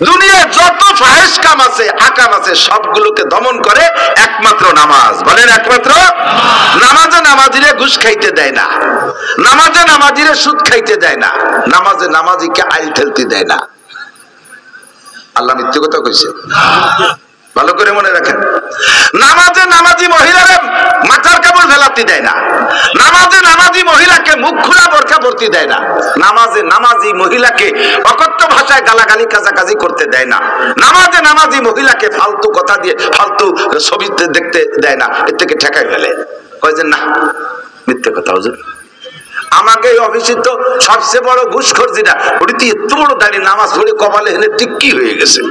দুনিয়ায় যত ফাহিশ কাম আছে, আকাম আছে, সবগুলোকে দমন করে একমাত্র নামাজ। বলেন একমাত্র নামাজে নামাজিরে ঘুষ খাইতে দেয় না, নামাজে নামাজিরে সুদ খাইতে দেয় না, নামাজে নামাজিকে আইল ঠেলতে দেয় না। আল্লাহ মিথ্যে কথা কইছে? ভালো করে মনে রাখেন। নামাজে নামাজি মহিলারা মাথার কাপড় ফেলাতে দেয় না, নামাজে নামাজি মহিলাকে মুখ খোলা বোরকা পরতে দেয় না, নামাজে নামাজি মহিলাকে অকথ্য ভাষায় গালাগালি কাজাকাজি করতে দেয় না, নামাজে নামাজি মহিলাকে ফালতু কথা দিয়ে ফালতু ছবি দেখতে দেয় না, এর থেকে ঠেকাই ফেলে। কয় যে না মিথ্যে কথা হুজুর, আমাকে এই অফিসে তো সবচেয়ে বড় ঘুষখোর যেটা, ওটি তো এত বড় দাঁড়িয়ে নামাজ পড়ে কপালে হেলে টিক্কি হয়ে গেছে।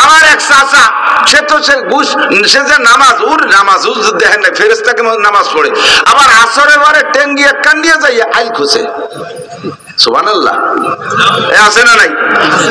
আমার এক চাচা, সে তো সে ঘুষ, সে যে নামাজ উর নামাজ দেখেন না, ফেরেশতাকে নামাজ পড়ে, আবার আসরের পরে টেঙ্গি এক কান দিয়ে যাই আইল খুঁজে। সুবহানাল্লাহ, আছে না নাই?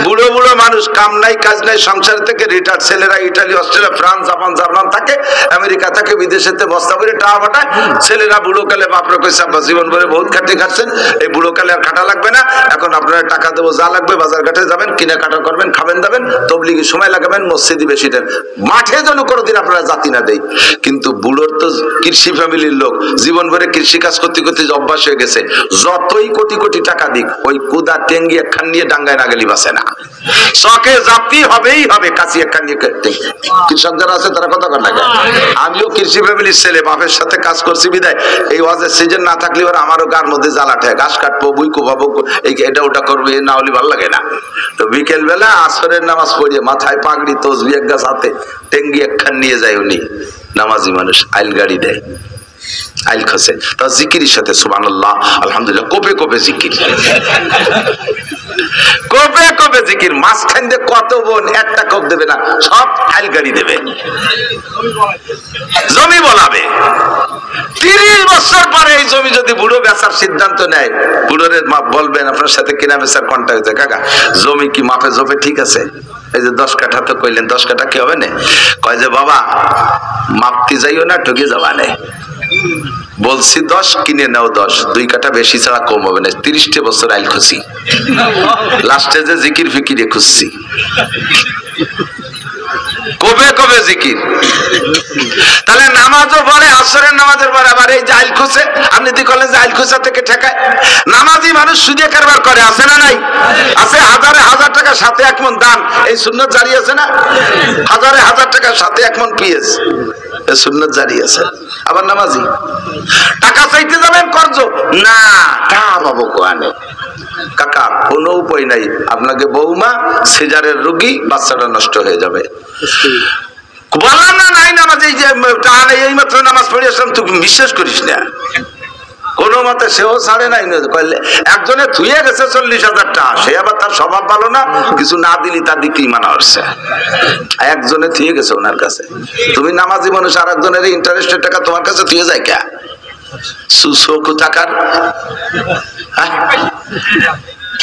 বুড়ো বুড়ো মানুষ, কাম নাই কাজ নাই, সংসার থেকে রিটায়ার্ড ছেলেরা Italy, Australia, France, Japan, German থাকে, আমেরিকা থাকে, বিদেশেতে বস্তা করে টাকা পাঠায়। ছেলেরা বুড়ো কালে বাপরে কইছে আব্বা জীবন ভরে বহুত খাটে খাচ্ছেন, এই বুড়ো কালে আর খাটা লাগবে না, এখন আপনারা টাকা দেবো, যা লাগবে বাজার ঘাটে যাবেন, কিনা কাটা করবেন, খাবেন দাবেন, তবলিগি সময় লাগাবেন, মসজিদে বেশি দেন, মাঠে যেন কোনোদিন আপনারা জাতি না দেয়। কিন্তু বুড়োর তো কৃষি ফ্যামিলির লোক, জীবন ভরে কৃষি কাজ করতে করতে অভ্যাস হয়ে গেছে, যতই কোটি কোটি টাকা দিক, ওই কুদা টেঙ্গি একখান নিয়ে ডাঙ্গায় না গেলি বাসে না, শখে জাতি হবেই হবে, কাছি একখান নিয়ে। কৃষক যারা আছে তারা কথা কর লাগে। আমিও কৃষি ফ্যামিলির ছেলে, বাপের সাথে কাজ করছি বিদায় এই ওয়াজের সিজন না থাকলে ওরা আমারও গার মধ্যে জ্বালা ঠেক, ঘাস কাটবো, বুই কোপাবো, এটা ওটা করবে, না হলে ভালো লাগে না। তো বিকেল বেলা আসরের নামাজ পড়িয়ে মাথায় পাগড়ি, তসবি এক গাছ হাতে, টেঙ্গি একখান নিয়ে যায় উনি, নামাজি মানুষ, আইল গাড়ি দেয়, আইল খসে, তা জিকিরের সাথে সুবহানাল্লাহ আলহামদুলিল্লাহ কোপে কোপে জিকির, কোপে কোপে জিকির। মাঝখান দিয়ে কত বোন একটা কোপ দেবে না, সব আইল গাড়ি দেবে, জমি বলাবে। 30 বছর পরে এই জমি যদি বুড়ো বেচার সিদ্ধান্ত নেয়, বুড়োরে বলবেন আপনার সাথে কিনা বেচার কন্ট্রাক্ট হয়েছে, কাকা জমি কি মাপে জপে ঠিক আছে? এই যে 10 কাঠা তো কইলেন, 10 কাঠা কি হবে না? কয় যে বাবা মাপতে যাইও না, ঠকে যাবা না, বলছি 10 কিনে নাও 10, 2 কাঠা বেশি ছাড়া কম হবে না। 30 বছর আইল খুঁজছি, লাস্টে যে জিকির ফিকিরে খুঁজছি, কবে কবে জিকির। তাহলে নামাজও পড়ে, আসরের নামাজের পরে আবার এই যে আইল খুঁজে, আপনি যদি বলেন যে আইল খুঁজা থেকে ঠেকায়, নামাজি মানুষ সুদে কারবার করে, আছে না নাই? আছে। হাজারে হাজার টাকা সাথে 1 মণ দান, এই সুন্নত জারি আছে না? হাজারে হাজার টাকা সাথে 1 মণ পিএস, এই সুন্নত জারি আছে। আবার নামাজি টাকা চাইতে যাবেন কর্জ, না তা পাবো কোয়ানে, কাকা কোনো উপায় নাই, আপনাকে বৌমা সিজারের রোগী, বাচ্চাটা নষ্ট হয়ে যাবে। বললাম না নাই নামাজ, এই যে টাকা নেই, এই মাত্র নামাজ পড়ে আসলাম, তুই বিশ্বাস করিস না, কোনো মতে সেও ছাড়ে নাই। কইলে একজনে থুয়ে গেছে 40,000 টাকা, সে আবার তার স্বভাব ভালো না, কিছু না দিলি তার দিকেই মানা হচ্ছে, একজনে থুয়ে গেছে ওনার কাছে। তুমি নামাজি মানুষ, আর একজনের ইন্টারেস্টের টাকা তোমার কাছে থুয়ে যায় কে?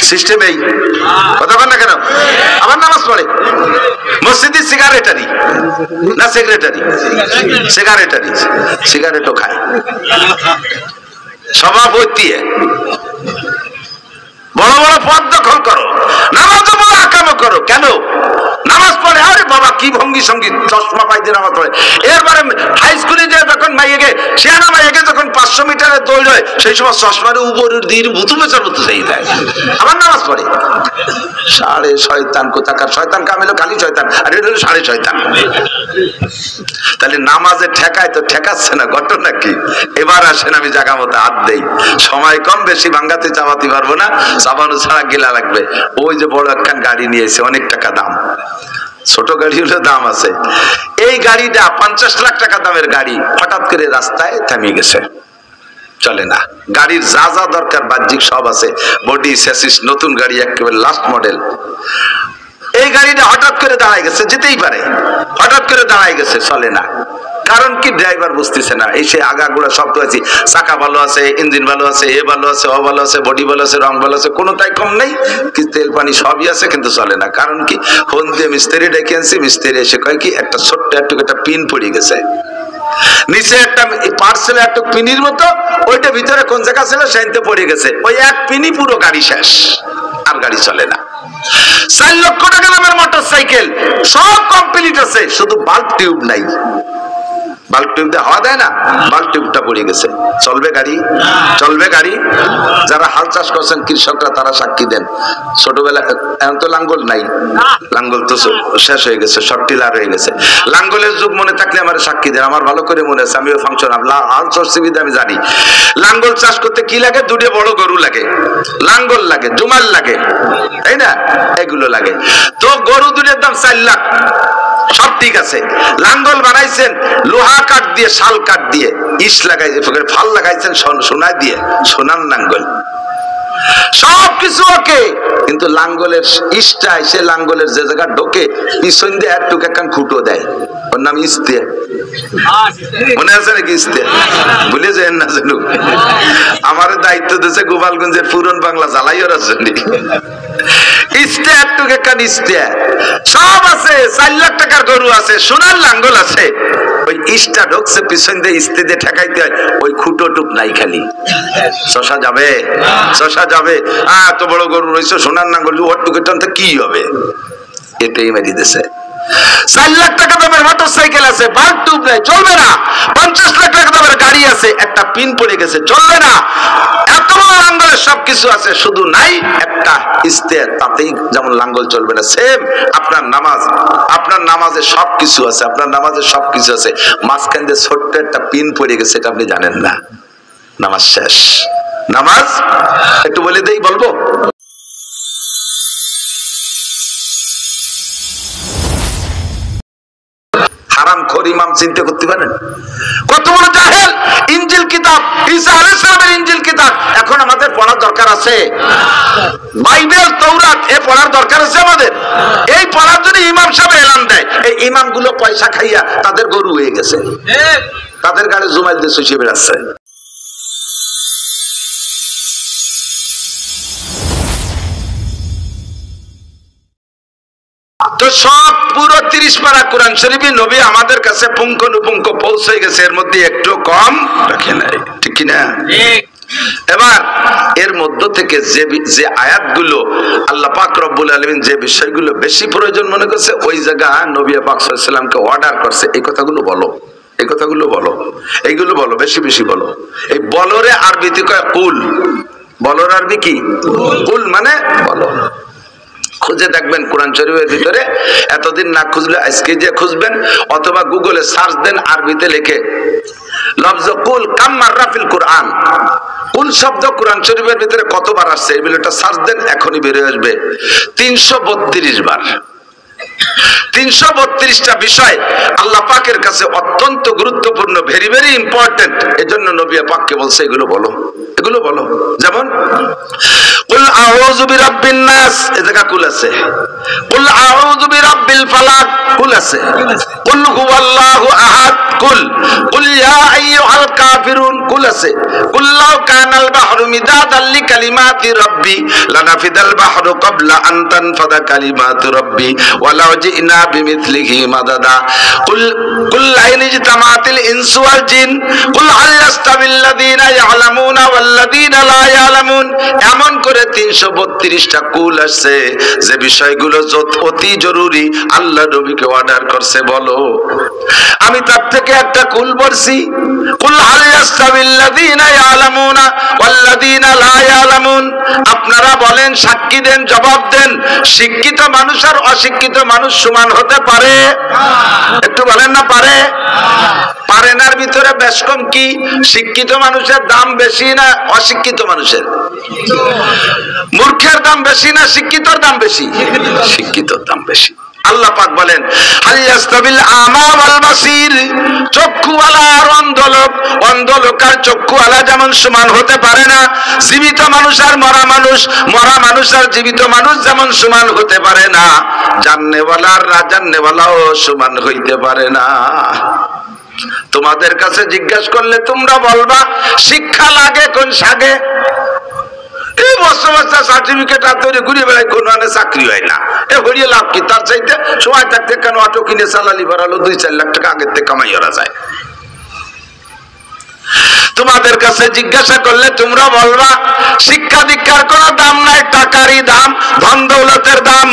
সিস্টেম এই কথা বল না কেন? আবার নামাজ পড়ে মসজিদে, সিগারেটারি না সেক্রেটারি, সিগারেটারি, সিগারেটও খায়, সভাপতি, বড় বড় পদ দখল করো, নামাজও বড় আকামও করো, কেন? নামাজ পড়ে, আরে বাবা কি ভঙ্গি সঙ্গী, চশমা পাই দিয়ে নামাজ পড়ে। এরপরে হাই স্কুলে যায় যখন মাইয়েকে, সেনা মাইয়েকে যখন 500 মিটারে দৌড় হয়, সেই সময় চশমার উপর দিয়ে ভুতু বেচার মতো চাই যায়, আবার নামাজ পড়ে। সাড়ে শয়তান কোথাকার, শয়তান কামিল খালি শয়তান, আর এটা হলো সাড়ে শয়তান। তাহলে নামাজে ঠেকায় তো ঠেকাচ্ছে না, ঘটনা কি? এবার আসেন আমি জায়গা মতো হাত দেই, সময় কম, বেশি ভাঙ্গাতে চাপাতে পারবো না, চাপানো ছাড়া গেলা লাগবে। ওই যে বড় একখান গাড়ি নিয়েছে, অনেক টাকা দাম, ছোট গাড়ি হলে দাম আছে, এই গাড়িটা 50 লাখ টাকা দামের গাড়ি হঠাৎ করে রাস্তায় থামিয়ে গেছে, চলে না। গাড়ির যা যা দরকার বাহ্যিক সব আছে, বডি স্যাসিস, নতুন গাড়ি একেবারে লাস্ট মডেল। এই গাড়িটা হঠাৎ করে দাঁড়ায় গেছে, যেতেই পারে, হঠাৎ করে দাঁড়ায় গেছে, চলে না। কারণ কি? ড্রাইভার বুঝতেছে না, এই সে আগাগোড়া শব্দ আছে, চাকা ভালো আছে, ইঞ্জিন ভালো আছে, এ ভালো আছে, ও ভালো আছে, বডি ভালো আছে, রং ভালো আছে, কোনো তাই কম নেই, কি তেল পানি সবই আছে, কিন্তু চলে না। কারণ কি? ফোন দিয়ে মিস্ত্রি ডেকে আনছি, মিস্ত্রি এসে কয় কি একটা ছোট্ট একটা পিন পড়ে গেছে, নিচে একটা পার্সেল একটা পিনির মতো, ওইটা ভিতরে কোন জায়গা ছিল সেইতে পড়ে গেছে, ওই এক পিনি পুরো গাড়ি শেষ, আর গাড়ি চলে না। 4 লক্ষ টাকা দামের মোটর সাইকেল সব কমপ্লিট আছে, শুধু বাল্ব টিউব নাই। বাল্ব টিউব দিয়ে হাওয়া দেয় না, বাল্ব টিউবটা পড়ে গেছে। চলবে গাড়ি? চলবে গাড়ি? যারা হাল চাষ করছেন কৃষকরা তারা সাক্ষী দেন, ছোটবেলা এখন তো লাঙ্গল নাই, লাঙ্গল তো শেষ হয়ে গেছে, সব টিলার হয়ে গেছে। লাঙ্গলের যুগ মনে থাকলে আমার সাক্ষী দেন, আমার ভালো করে মনে আছে, আমিও ফাংশন হাল চর্চিবিদ আমি জানি। লাঙ্গল চাষ করতে কি লাগে? দুটো বড় গরু লাগে, লাঙ্গল লাগে, জুমাল লাগে, তাই না? এগুলো লাগে। তো গরু দুটোর দাম 4 লাখ, সব ঠিক আছে। লাঙ্গল বানাইছেন লোহা কাঠ দিয়ে, শাল কাঠ দিয়ে, ইস লাগাইছে, ফাল লাগাইছেন সোনা দিয়ে, সোনার লাঙ্গল, সবকিছু ওকে। কিন্তু লাঙ্গলের ইসটা এসে লাঙ্গলের যে জায়গা ঢোকে পিছন দিয়ে একটু একখান খুঁটো দেয়, ওর নাম ইস্তে। মনে আছে নাকি ইস্তে? ভুলে যায় না জানু। আমার দায়িত্ব দিয়েছে গোপালগঞ্জের পুরন বাংলা জ্বালাইয়ের জন্য। ইস্তে একটু একখান ইস্তে সব আছে, 4 লাখ টাকার গরু আছে, সোনার লাঙ্গল আছে, ওই ইস্টা ঢোকছে পিছন দিয়ে ইস্তে দিয়ে ঠেকাইতে হয়, ওই খুঁটো টুক নাই খালি। শশা যাবে? শশা যাবে? এত বড় গরু রয়েছে, সোনার নাঙ্গল, ওর টুকে টানতে কি হবে? এটাই মেরি দিছে। 4 লাখ টাকা দামের মোটর সাইকেল আছে, বাল্ব টিউব নাই, চলবে না। 50 লাখ টাকা দামের গাড়ি আছে, একটা পিন পড়ে গেছে, চলবে না। এত বড় লাঙ্গলের সবকিছু আছে, শুধু নাই একটা ইস্তে, তাতেই যেমন লাঙ্গল চলবে না। সেম আপনার নামাজ, আপনার নামাজে সবকিছু আছে, আপনার নামাজে সবকিছু আছে, মাঝখান দিয়ে ছোট্ট একটা পিন পড়ে গেছে, এটা আপনি জানেন না, নামাজ শেষ। নামাজ একটু বলে দেই, বলবো? হারামখোর ইমাম চিন্তা করতে পারেন? কত বড় জাহেল! ইনজিল কিতাব, ঈসা আলাইহিস সালামের ইনজিল কিতাব এখন আমাদের পড়ার দরকার আছে? বাইবেল, তৌরাত এ পড়ার দরকার আছে আমাদের? এই পড়ার জন্য ইমাম সাহেব এলান দেয়। এই ইমামগুলো পয়সা খাইয়া তাদের গরু হয়ে গেছে, তাদের গাড়ি জুমাইল দিয়ে শুষিয়ে বেড়াচ্ছে। তো সব পুরো 30 পারা কোরআন শরীফ নবী আমাদের কাছে পুঙ্খানুপুঙ্খ পৌঁছে গেছে, এর মধ্যে একটু কম রাখে নাই, ঠিক কিনা? এবার এর মধ্য থেকে যে আয়াতগুলো আল্লাহ পাক রব্বুল আলামিন যে বিষয়গুলো বেশি প্রয়োজন মনে করছে, ওই জায়গা নবী পাক সাল্লাল্লাহু আলাইহি ওয়াসাল্লামকে অর্ডার করছে, এই কথাগুলো বলো, এই কথাগুলো বলো, এইগুলো বলো, বেশি বেশি বলো। এই বলরে আরবিতে কয় কুল, বলর আরবি কি? কুল মানে বলো। খুঁজে দেখবেন কোরআন শরীফের ভিতরে, এতদিন না খুঁজলে আজকে যে খুঁজবেন, অথবা গুগলে সার্চ দেন, আরবিতে লিখে লফজ কুল কাম মাররা ফিল কোরআন। কুল শব্দ কোরআন শরীফের ভিতরে কতবার আসছে এই বিলটা সার্চ দেন, এখনই বেরিয়ে আসবে 332 বার। 332টা বিষয় আল্লাহ পাকের কাছে অত্যন্ত গুরুত্বপূর্ণ, ভেরি ভেরি ইম্পর্টেন্ট। এজন্য নবী পাককে বলছে এগুলো বলো, এগুলো বলো। যেমন কুল আউযু বিরাব্বিন নাস, এই জায়গা কুল আছে। কুল আউযু বিরাব্বিল ফালাক, কুল আছে। কুল হুয়াল্লাহু আহাদ, কুল। কুল ইয়া আইয়ুহাল কাফিরুন, কুল আছে। কুল লাউ কানাল বাহরু মিদাদাল লিকালিমাতি রাব্বি লানাফিদাল বাহরু ক্বাবলা আন তানফাদা কালিমাতু রাব্বি ওয়ালাউ জিনা বিমিথলিহি মাদাদা। কুল কুল লাইন ইজতামাতিল ইনসু ওয়াল জিন কুল হাল ইয়াস্তাবিল লাযিনা ইয়ালামুনা ওয়াল লাযিনা লা ইয়ালামুন। এমন করে 332টা কুল আছে, যে বিষয়গুলো অতি জরুরি আল্লাহ নবীকে অর্ডার করছে, বলো। আমি তার থেকে একটা কুল বলছি, কুল হাল ইয়াস্তাবিল লাযিনা ইয়ালামুনা ওয়াল লাযিনা লা ইয়ালামুন। আপনারা বলেন, সাক্ষী দেন, জবাব দেন, শিক্ষিত মানুষ আর অশিক্ষিত মানুষ সমান হতে পারে? একটু বলেন না, পারে? পারে নার ভিতরে বেশ কম কি? শিক্ষিত মানুষের দাম বেশি না অশিক্ষিত মানুষের? মূর্খের দাম বেশি না শিক্ষিতর দাম বেশি? শিক্ষিতর দাম বেশি। আল্লাহ পাক বলেন, হাল ইয়াস্তাবিল আমা ওয়াল বাসির, চক্ষুওয়ালা আর অন্ধলোক, অন্ধলোক আর চক্ষুওয়ালা যেমন সমান হতে পারে না, জীবিত মানুষ আর মরা মানুষ, মরা মানুষ আর জীবিত মানুষ যেমন সমান হতে পারে না, জান্নেওয়ালা আর রাজান্নেওয়ালাও সমান হইতে পারে না। তোমাদের কাছে জিজ্ঞাসা করলে তোমরা বলবা শিক্ষা লাগে কোন সাগে? এই বছর বছর সার্টিফিকেট আর তৈরি ঘুরে বেড়ায়, কোন চাকরি হয় না, এ হরিয়ে লাভ কি? তার চাইতে সময় থাকতে কেন অটো কিনে চালালি বাড়ালো, 2-4 লাখ টাকা আগের থেকে কামাই করা যায়। তোমাদের কাছে জিজ্ঞাসা করলে তোমরা বলবা শিক্ষা দীক্ষার কোনো দাম নাই, টাকারই দাম, ধন দৌলতের দাম।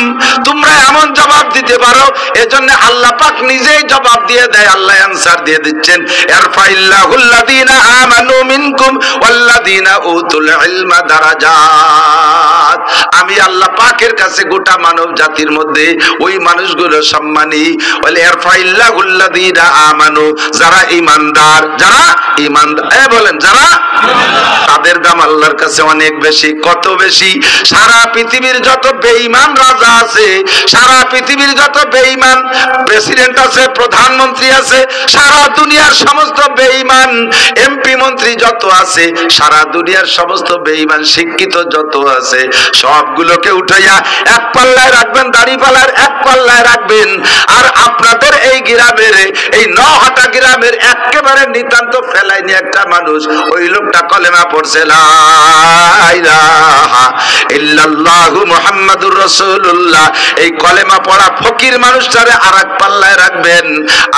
তোমরা এমন জবাব দিতে পারো, এজন্য আল্লাহ পাক নিজেই জবাব দিয়ে দেয়। আল্লাহ অ্যানসার দিয়ে দিচ্ছেন, ইরফাইল্লাহুল্লাযীনা আমানু মিনকুম ওয়াল্লাযীনা উতুল ইলমা দারাজাত। আমি আল্লাহ পাকের কাছে গোটা মানব জাতির মধ্যে ওই মানুষগুলো সম্মানী। বলে ইরফাইল্লাহুল্লাযীনা আমানু, যারা ঈমানদার, যারা ঈমানদার, বলেন যারা, তাদের দাম আল্লাহর কাছে অনেক বেশি। কত বেশি? সারা পৃথিবীর যত বেঈমান রাজা আছে, সারা পৃথিবীর যত বেঈমান প্রেসিডেন্ট আছে, প্রধানমন্ত্রী আছে, সারা দুনিয়ার সমস্ত বেঈমান এমপি মন্ত্রী যত আছে, সারা দুনিয়ার সমস্ত বেঈমান শিক্ষিত যত আছে, সবগুলোকে উঠাইয়া এক পাল্লায় রাখবেন, দাড়িপাল্লার এক পাল্লায় রাখবেন। আর আপনাদের এই গ্রামের, এই নহাটা গ্রামের একেবারে নিতান্ত ফেলাই নিয়ে একটা মানুষ, ওই লোকটা কলেমা পড়ছে লা ইলাহা ইল্লাল্লাহু মুহাম্মাদুর রাসূলুল্লাহ, এই কলেমা পড়া ফকির মানুষটারে আরেক পাল্লায় রাখবেন।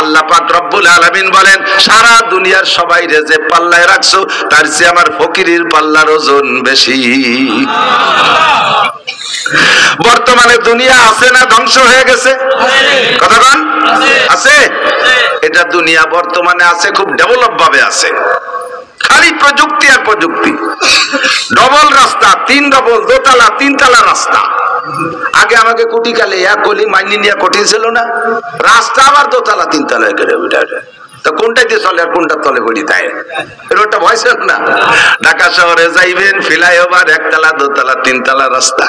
আল্লাহ পাক রব্বুল আলামিন বলেন, সারা দুনিয়ার সবাই রে যে পাল্লায় রাখছো, তার চেয়ে আমার ফকিরের পাল্লার ওজন বেশি। বর্তমানে দুনিয়া আছে না ধ্বংস হয়ে গেছে? কথা বলেন, আছে? এটা দুনিয়া বর্তমানে আছে, খুব ডেভেলপ ভাবে আছে, খালি প্রযুক্তি আর প্রযুক্তি। ডবল রাস্তা, তিন ডবল, দোতলা, তিনতলা রাস্তা। আগে আমাকে কুটিকালে এক গলি মাইনি নিয়ে কঠিন ছিল না, রাস্তা আবার দোতলা তিনতলা করে উঠে। তো কোনটাতে চলে আর কোনটা তলে পড়ি, তাই এটা ভয় ছিল না। ঢাকা শহরে যাইবেন, ফ্লাইওভার একতলা, দোতলা, তিনতলা রাস্তা।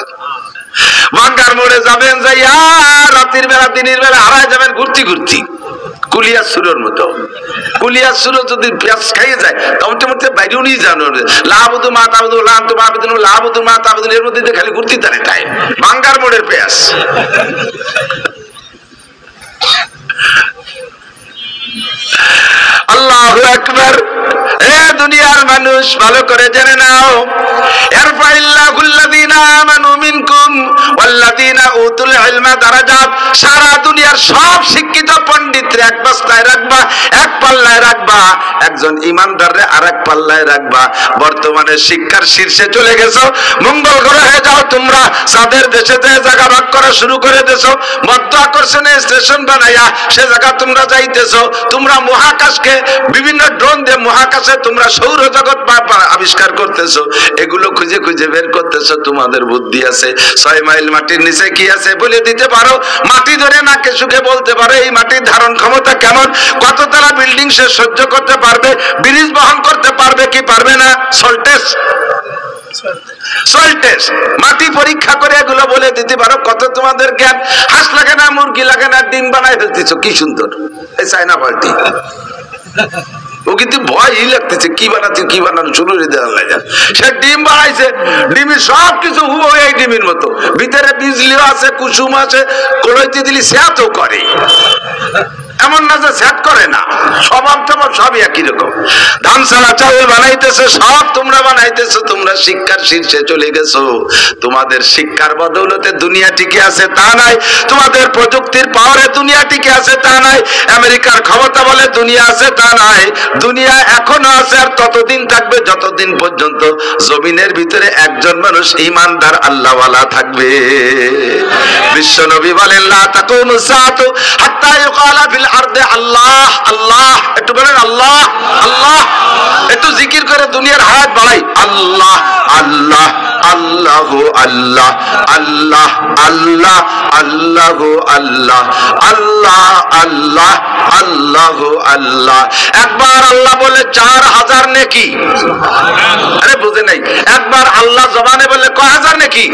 বাঙ্গার মোড়ে যাবেন, যাইয়া রাতের বেলা, দিনের বেলা হারায় যাবেন ঘুরতি ঘুরতি, কুলিয়া সুরের মতো। কুলিয়া সুর যদি পেঁয়াজ খাইয়ে যায়, তখন বাইরেও নিয়ে জানো লাবুদু মা তাবুদু লাবুদু মাহবুদু লাবুদু মা তাবুদু, এর মধ্যে খালি ঘুরতি তারে তাই বাঙ্গার মোড়ের পেঁয়াজ। আল্লাহু আকবার। এ দুনিয়ার মানুষ ভালো করে জেনে নাও, ইরফাইল্লাহুল্লাযীনা আমানু মিনকুম ওয়াল্লাযীনা উতুল ইলমা দারাজাত। সারা দুনিয়ার সব শিক্ষিত পণ্ডিতরে এক বস্তায় রাখবা, এক পাল্লায় রাখবা, একজন ঈমানদাররে আরেক পাল্লায় রাখবা। বর্তমানে শিক্ষার শীর্ষে চলে গেছো, মঙ্গল গ্রহে যাও তোমরা, চাঁদের দেশে যে জায়গা ভাগ করা শুরু করে দিয়েছো, মধ্য আকর্ষণে স্টেশন বানাইয়া সে জায়গা তোমরা যাইতেছো। তোমরা মহাকাশকে বিভিন্ন ড্রোন দিয়ে মহাকাশে তোমরা সৌরজগৎ আবিষ্কার করতেছো, এগুলো খুঁজে খুঁজে বের করতেছো। তোমাদের বুদ্ধি আছে, 6 মাইল মাটির নিচে কি আছে বলে দিতে পারো, মাটি ধরে নাকে সুখে বলতে পারো এই মাটির ধারণ ক্ষমতা কেমন, কততলা বিল্ডিং সে সহ্য করতে পারবে, ব্রিজ বহন করতে পারবে কি পারবে না, সয়েল টেস্ট, মাটি পরীক্ষা করে এগুলো বলে দিতে পারো। কত তোমাদের জ্ঞান। হাঁস লাগে না, মুরগি লাগে না, ডিম বানায় ফেলতেছো, কি সুন্দর এই চায়না পাল্টি। ও কিন্তু ভয়ই লাগতেছে, কি বানাচ্ছে, কি বানানো শুরু করে দেওয়ার লাগে। সে ডিম বানাইছে, ডিমের সব কিছু হুবহু এই ডিমের মতো, ভিতরে বিজলিও আছে, কুসুম আছে, কলইতে দিলি সেও করে, এমন না যে সেট করে না, স্বভাব তোমার সবই একই রকম। ধান চালা চাউল বানাইতেছে, সব তোমরা বানাইতেছো। তোমরা শিক্ষার শীর্ষে চলে গেছো। তোমাদের শিক্ষার বদৌলতে দুনিয়া টিকে আছে তা নাই, তোমাদের প্রযুক্তির পাওয়ারে দুনিয়া টিকে আছে তা নাই, আমেরিকার ক্ষমতা বলে দুনিয়া আছে তা নাই। দুনিয়া এখনো আছে, আর ততদিন থাকবে যতদিন পর্যন্ত জমিনের ভিতরে একজন মানুষ ঈমানদার আল্লাহওয়ালা থাকবে। বিশ্ব নবী বলেন, লা তাকুমু সাআতু হাত্তা ইউকালা ফিল আরদি আল্লাহ আল্লাহ। একটু বলেন আল্লাহ আল্লাহ, একটু জিকির করে দুনিয়ার হায়াত বাড়াই। আল্লাহ আল্লাহ আল্লাহ আল্লাহ আল্লাহ আল্লাহ আল্লাহ আল্লাহ আল্লাহ আল্লাহ আল্লাহ আল্লাহ। একবার আল্লাহ বলে 4000 নেকি। আরে বুঝে নাই, একবার আল্লাহ জবানে বলে কয় হাজার নেকি?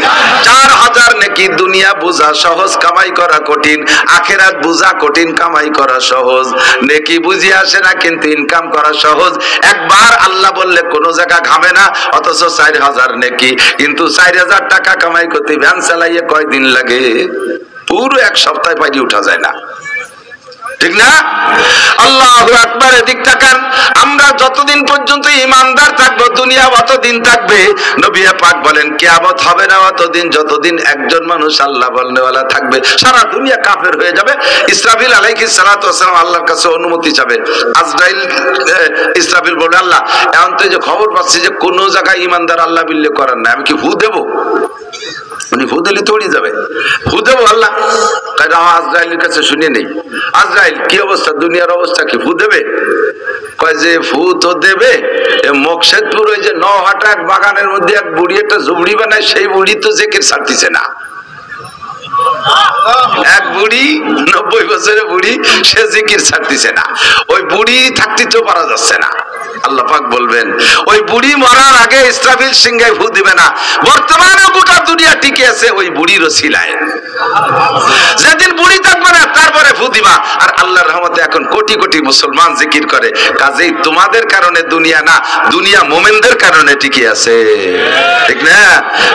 4000 নেকি। দুনিয়া বোঝা সহজ, কামাই করা কঠিন। আখিরাত বোঝা কঠিন, কামাই করা সহজ। নেকি বুঝি আসে না, কিন্তু ইনকাম করা সহজ। একবার আল্লাহ বললে কোন জায়গা ঘামে না, অথচ 4000 নেকি। কিন্তু 4000 টাকা কামাই করতে ভ্যান চালাইয়ে কয়দিন লাগে? পুরো এক সপ্তাহ পাইলে উঠা যায় না। ঠিক না? আল্লাহু আকবার। এদিক তাকান, আমরা যতদিন পর্যন্ত ইমানদার থাকবো দুনিয়া অতদিন থাকবে। নবী পাক বলেন কিয়ামত হবে না অতদিন যতদিন একজন মানুষ আল্লাহ বলনেওয়ালা থাকবে। সারা দুনিয়া কাফের হয়ে যাবে। ইসরাফিল আলাইহিস সালাতু ওয়াস সালাম আল্লাহর কাছে অনুমতি চাবে। আজরাইল ইসরাফিল বলে আল্লাহ এখন তো যে খবর পাচ্ছি যে কোন জায়গায় ইমানদার আল্লাহ বিল্লে করার না, আমি কি ফু দেব? উনি ফু দিলে তো উড়ে যাবে। ফু দেবো আল্লাহ? আজরাইলের কাছে শুনে নেই। আজরাইল কি অবস্থা, দুনিয়ার অবস্থা কি, ফু দেবে? কয় যে ফু তো দেবে। মকসেদপুর ওই যে নহাটা এক বাগানের মধ্যে এক বুড়ি একটা ঝুবড়ি বানায়, সেই বুড়ি তো জেকের ছাড়তিছে না। এক বুড়ি 90 বছরের বুড়ি, সে জিকির ছাড়তিছে না। ওই বুড়ি থাকতেও পারা যাচ্ছে না। আল্লাহ পাক বলবেন ওই বুড়ি মরার আগে ইসরাফিল সিংহায় ফু দিবে না। বর্তমানে গোটা দুনিয়া টিকে আছে ওই বুড়ির ওসিলায়। যেদিন বুড়ি থাকবে না তারপরে ফু দিবা। আর আল্লাহর রহমতে এখন কোটি কোটি মুসলমান জিকির করে। কাজেই তোমাদের কারণে দুনিয়া না, দুনিয়া মুমিনদের কারণে টিকে আছে। ঠিক না?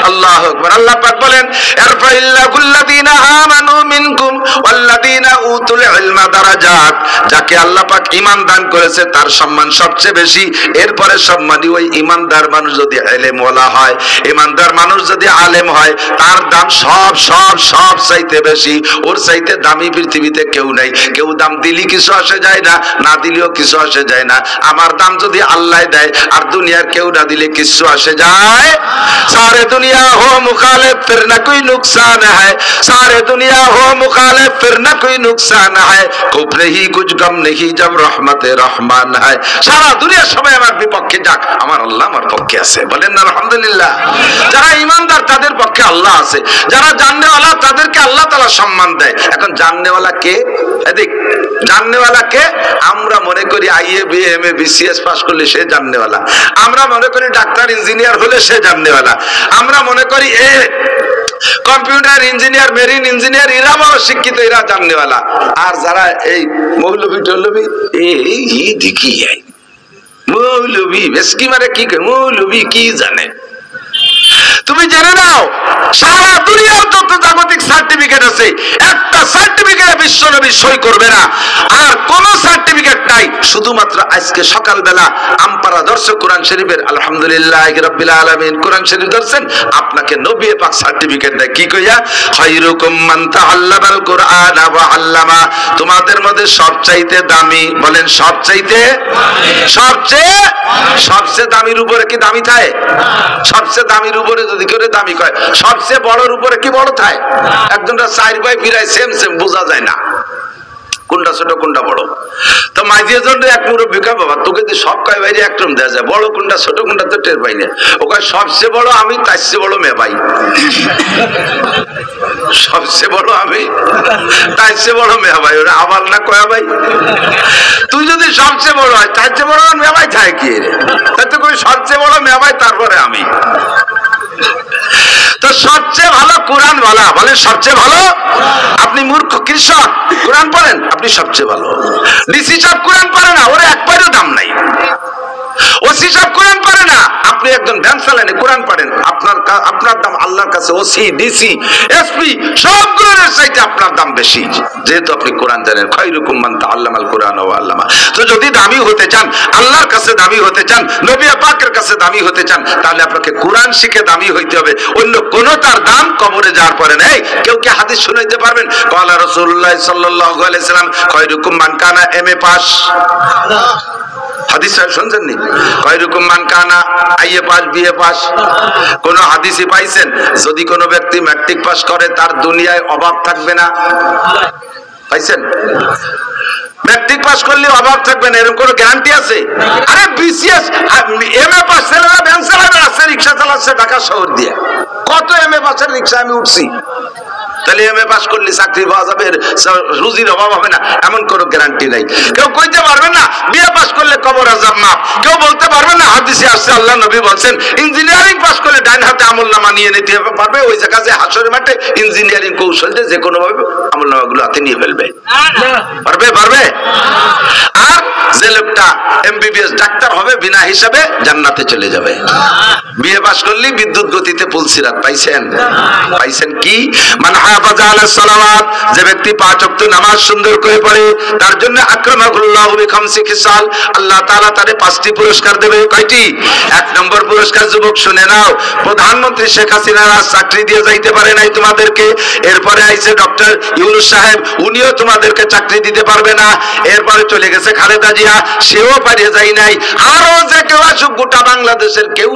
আল্লাহু আকবার। আল্লাহ পাক বলেন ইরফাইল্লাহুল্লাযীনা আমানু মিনকুম ওয়াল্লাযীনা উতুল ইলমা দারাজাত। যাকে আল্লাহ পাক ঈমান দান করেছে তার সম্মান সবচেয়ে বেশি। এরপরে সম্মানী ওই ঈমানদার মানুষ যদি ইলম ওয়ালা হয়, ঈমানদার মানুষ যদি আলেম হয়, তার দাম সব সব সব চাইতে বেশি। ওর চাইতে দামি পৃথিবীতে কেউ নাই। কেউ দাম দিলি কিছু আসে যায় না, না দিলেও কিছু আসে যায় না। আমার দাম যদি আল্লাহ দেয় আর দুনিয়ার কেউ না দিলে কিছু আসে যায়। সারে দুনিয়া হো মুখালিফ ফির না কোই নুকসান है, सारे दुनिया हो मुखालिफ फिर न कोई नुकसान है, कुफ्र ही कुछ गम नहीं जब रहमत रहमान है। সারা দুনিয়া সবাই আমার বিপক্ষে যাক, আমার আল্লাহ আমার পক্ষে আছে। বলেন না আলহামদুলিল্লাহ। যারা ঈমানদার তাদের পক্ষে আল্লাহ আছে। যারা জাননেওয়ালা তাদেরকে আল্লাহ তাআলা সম্মান দেয়। এখন জাননেওয়ালা কে? এদিক জাননেওয়ালা কে? আমরা মনে করি আইএ বিএমএ বিসিএস পাস করলে সে জাননেওয়ালা। আমরা মনে করি ডাক্তার ইঞ্জিনিয়ার হলে সে জাননেওয়ালা। আমরা মনে করি কম্পিউটার ইঞ্জিনিয়ার, মেরিন ইঞ্জিনিয়ার, এরা বড় শিক্ষিত, এরা জাননেওয়ালা। আর যারা এই মৌলবি টৌলবি এই দেখি মৌলবি বেশকি মারে কি মৌলবি কি জানে? তুমি জেনে নাও সারা দুনিয়ার যত জাগতিক সার্টিফিকেট আছে একটা সার্টিফিকেট বিশ্বনবী সই করবে না। আর কোন সার্টিফিকেট নাই। শুধুমাত্র আজকে সকালবেলা আমপাড়া দর্শক কোরআন শরীফের আলহামদুলিল্লাহি রাব্বিল আলামিন কোরআন শরীফ দর্শন, আপনাকে নবী পাক সার্টিফিকেট দেয় কি কইয়া? খায়রুকুম মান তাআল্লামাল কুরআন ওয়া আল্লামা। তোমাদের মধ্যে সবচাইতে দামি, বলেন সবচাইতে, সবচেয়ে সবচেয়ে দামির উপরে কি দামি থাকে? সবচেয়ে দামির উপরে যদি করে দামি কয়, সবচেয়ে বড়র উপরে কি বড় থাকে? একজনটা 4 ভাই ফিরায় সেম সেম বোঝা যায় না কোনটা ছোট কোনটা বড়। তো মাঝিয়ে জন্য এক মুরব্বী কয় বাবা তোকে তো সব কয় বাইরে একরকম দেওয়া যায়, বড় কোনটা ছোট কোনটা তো টের পাই না। ও কয় সবচেয়ে বড় আমি, তার চেয়ে বড় মেয়ে ভাই। সবচেয়ে বড় আমি, তার চেয়ে বড় মেয়ে ভাই। ওরা আবার না কয়া ভাই, তুই যদি সবচেয়ে বড় হয় তার চেয়ে বড় মেয়ে ভাই থাকে কি রে? তাই তো কই সবচেয়ে বড় মেয়ে ভাই তারপরে আমি। তো সবচেয়ে ভালো কোরআন বলা, বলে সবচেয়ে ভালো। আপনি মূর্খ কৃষক কোরআন পড়েন, আপনি সবচেয়ে ভালো। ডিসি সাহেব কোরআন পড়ে না, ওর একবারও দাম নাই। ওসি সাহেব কোরআন পড়ে না, আপনি একজন ভ্যান চালানে কোরআন পড়েন, আপনার দাম আল্লাহর কাছে ওসি ডিসি এসপি সবগুলোর চাইতে আপনার দাম বেশি, যেহেতু আপনি কোরআন জানেন। খায়রুকুম মান তাআল্লামাল কুরআন ওয়া আল্লামা। তো যদি দামি হতে চান, আল্লাহর কাছে দামি হতে চান, নবী পাকের কাছে দামি হতে চান, তাহলে আপনাকে কোরআন শিখে দামি হইতে হবে। অন্য কোন তার দাম কবরে যাওয়ার পরে নেই। কেউ কি হাদিস শুনাইতে পারবেন? ক্বালা রাসূলুল্লাহ সাল্লাল্লাহু আলাইহি ওয়াসাল্লাম খায়রুকুম মান কানা এমএ পাস। হাদিস শুনছেন নি? খায়রুকুম মান কানা আইএ পাস বিএ পাস। কোন হাদিসই পাইছেন যদি কোন ব্যক্তি ম্যাট্রিক পাস করে তার দুনিয়ায় অভাব থাকবে না? পাইছেন? ম্যাট্রিক পাস করলে অভাব থাকবে না এরকম কোন গ্যারান্টি আছে? আরে বিসিএস এমএ পাস ছেলেরা ভ্যান চালাবে, আছে রিক্সা চালাচ্ছে ঢাকা শহর দিয়ে। কত এমএ পাসের রিক্সা আমি উঠছি। তাহলে এমএ পাস করলে চাকরি পাওয়া যাবে, রুজির অভাব হবে না, এমন কোনো গ্যারান্টি নাই। কেউ কইতে পারবেন না বিএ পাস করলে কবর আযাব মাফ। কেউ বলতে পারবেন না হাদিসে আসছে আল্লাহ নবী বলছেন ইঞ্জিনিয়ারিং পাস করলে ডান হাতে আমলনামা নিয়ে নিতে পারবে। ওই জায়গায় হাসরের মাঠে ইঞ্জিনিয়ারিং কৌশল দিয়ে যে কোনো ভাবে আমলনামাগুলো হাতে নিয়ে ফেলবে। পারবে? পারবে। আর যে লোকটা এমবিবিএস ডাক্তার হবে বিনা হিসাবে জান্নাতে চলে যাবে। বিএ পাস করলি বিদ্যুৎ গতিতে পুলসিরাত পাইছেন? পাইছেন কি? মান হাফাজা আলাস সালাওয়াত, যে ব্যক্তি 5 ওয়াক্ত নামাজ সুন্দর করে পড়ে তার জন্য আকরামাহুল্লাহু বিখামসি খিসাল, আল্লাহ তাআলা তারে 5টি পুরস্কার দেবে। কয়টি? 1 নম্বর পুরস্কার, যুবক শুনে নাও, প্রধানমন্ত্রী শেখ হাসিনা চাকরি দিয়ে যাইতে পারে নাই তোমাদেরকে, এরপরে আইছে ডক্টর ইউনূস সাহেব, উনিও তোমাদেরকে চাকরি দিতে পারবে না। এরপরে চলে গেছে খালেদা জিয়া, সেও পারিয়ে যায় নাই। আরো যে কেউ আসুক গোটা বাংলাদেশের কেউ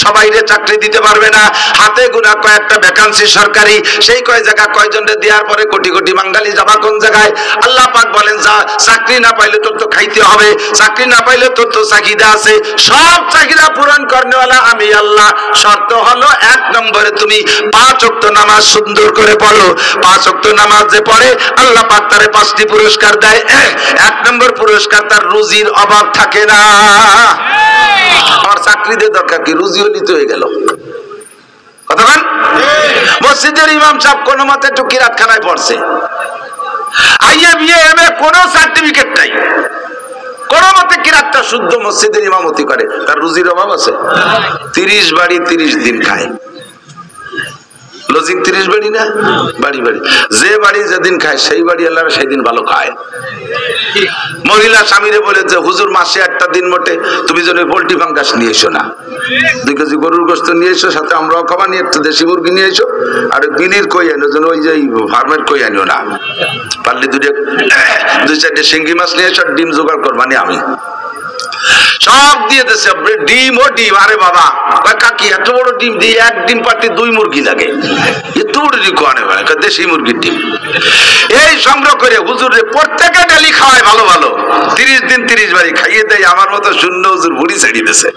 সবাইরে চাকরি দিতে পারবে না। হাতে গোনা কয়েকটা ভ্যাকান্সি সরকারি, সেই কয় জায়গা কয়জনরে দেওয়ার পরে কোটি কোটি বাঙালি যাবা কোন জায়গায়? আল্লাহ পাক বলেন, যা চাকরি না পাইলে তোর তো খাইতে হবে, চাকরি না পাইলে তোর তো চাহিদা আছে, সব চাহিদা পূরণ করনেওয়ালা আমি আল্লাহ। শর্ত হলো 1 নম্বরে তুমি 5 ওয়াক্ত নামাজ সুন্দর করে পড়ো। 5 ওয়াক্ত নামাজ যে পড়ে আল্লাহ পাক তারে 5টি পুরস্কার দেয়। 1 নম্বর পুরস্কার, তার রুজির অভাব থাকে না। আমার চাকরি দিয়ে দরকার কি? রুজি হলি তো হয়ে গেল। কতক্ষণ মসজিদের ইমাম সাহেব কোন মতে একটু কিরাতখানায় পড়ছে, আইএ বিএ এমএ কোনো সার্টিফিকেট নাই, কোন মতে কিরাতটা শুদ্ধ মসজিদের ইমামতি করে, তার রুজির অভাব আছে? 30 বাড়ি 30 দিন খায়। লজিং 30 বাড়ি না, বাড়ি বাড়ি, যে বাড়ি যেদিন খায় সেই বাড়ি আল্লাহ সেদিন ভালো খায়। মহিলা স্বামীরে বলেছে, হুজুর মাসে একটা দিন মোটে তুমি যেন পোল্ট্রি ফাঙ্গাস নিয়ে এসো না, 2 কেজি গরুর গোস্ত নিয়ে এসো, সাথে আমরাও খাবার নিয়ে একটু দেশি মুরগি নিয়ে এসো, আর বিনির কই আনো, যেন ওই যে ফার্মের কই আনিও না, পারলে 2-4টে শিঙ্গি মাছ নিয়ে এসো, ডিম জোগাড় করবানি আমি। সব দিয়ে দিচ্ছে, ডিম ও ডিম। আরে বাবা কাকি এত বড় ডিম দিয়ে 1 ডিম পাতে 2 মুরগি লাগে, এত বড় ডিম কোয়ানে ভাই, দেশি মুরগির ডিম। এই সংগ্রহ করে হুজুরে প্রত্যেকে ডেলি খাওয়ায় ভালো ভালো, 30 দিন 30 বাড়ি খাইয়ে দেয়। আমার মতো শূন্য হুজুর বুড়ি ছেড়ে দিছে।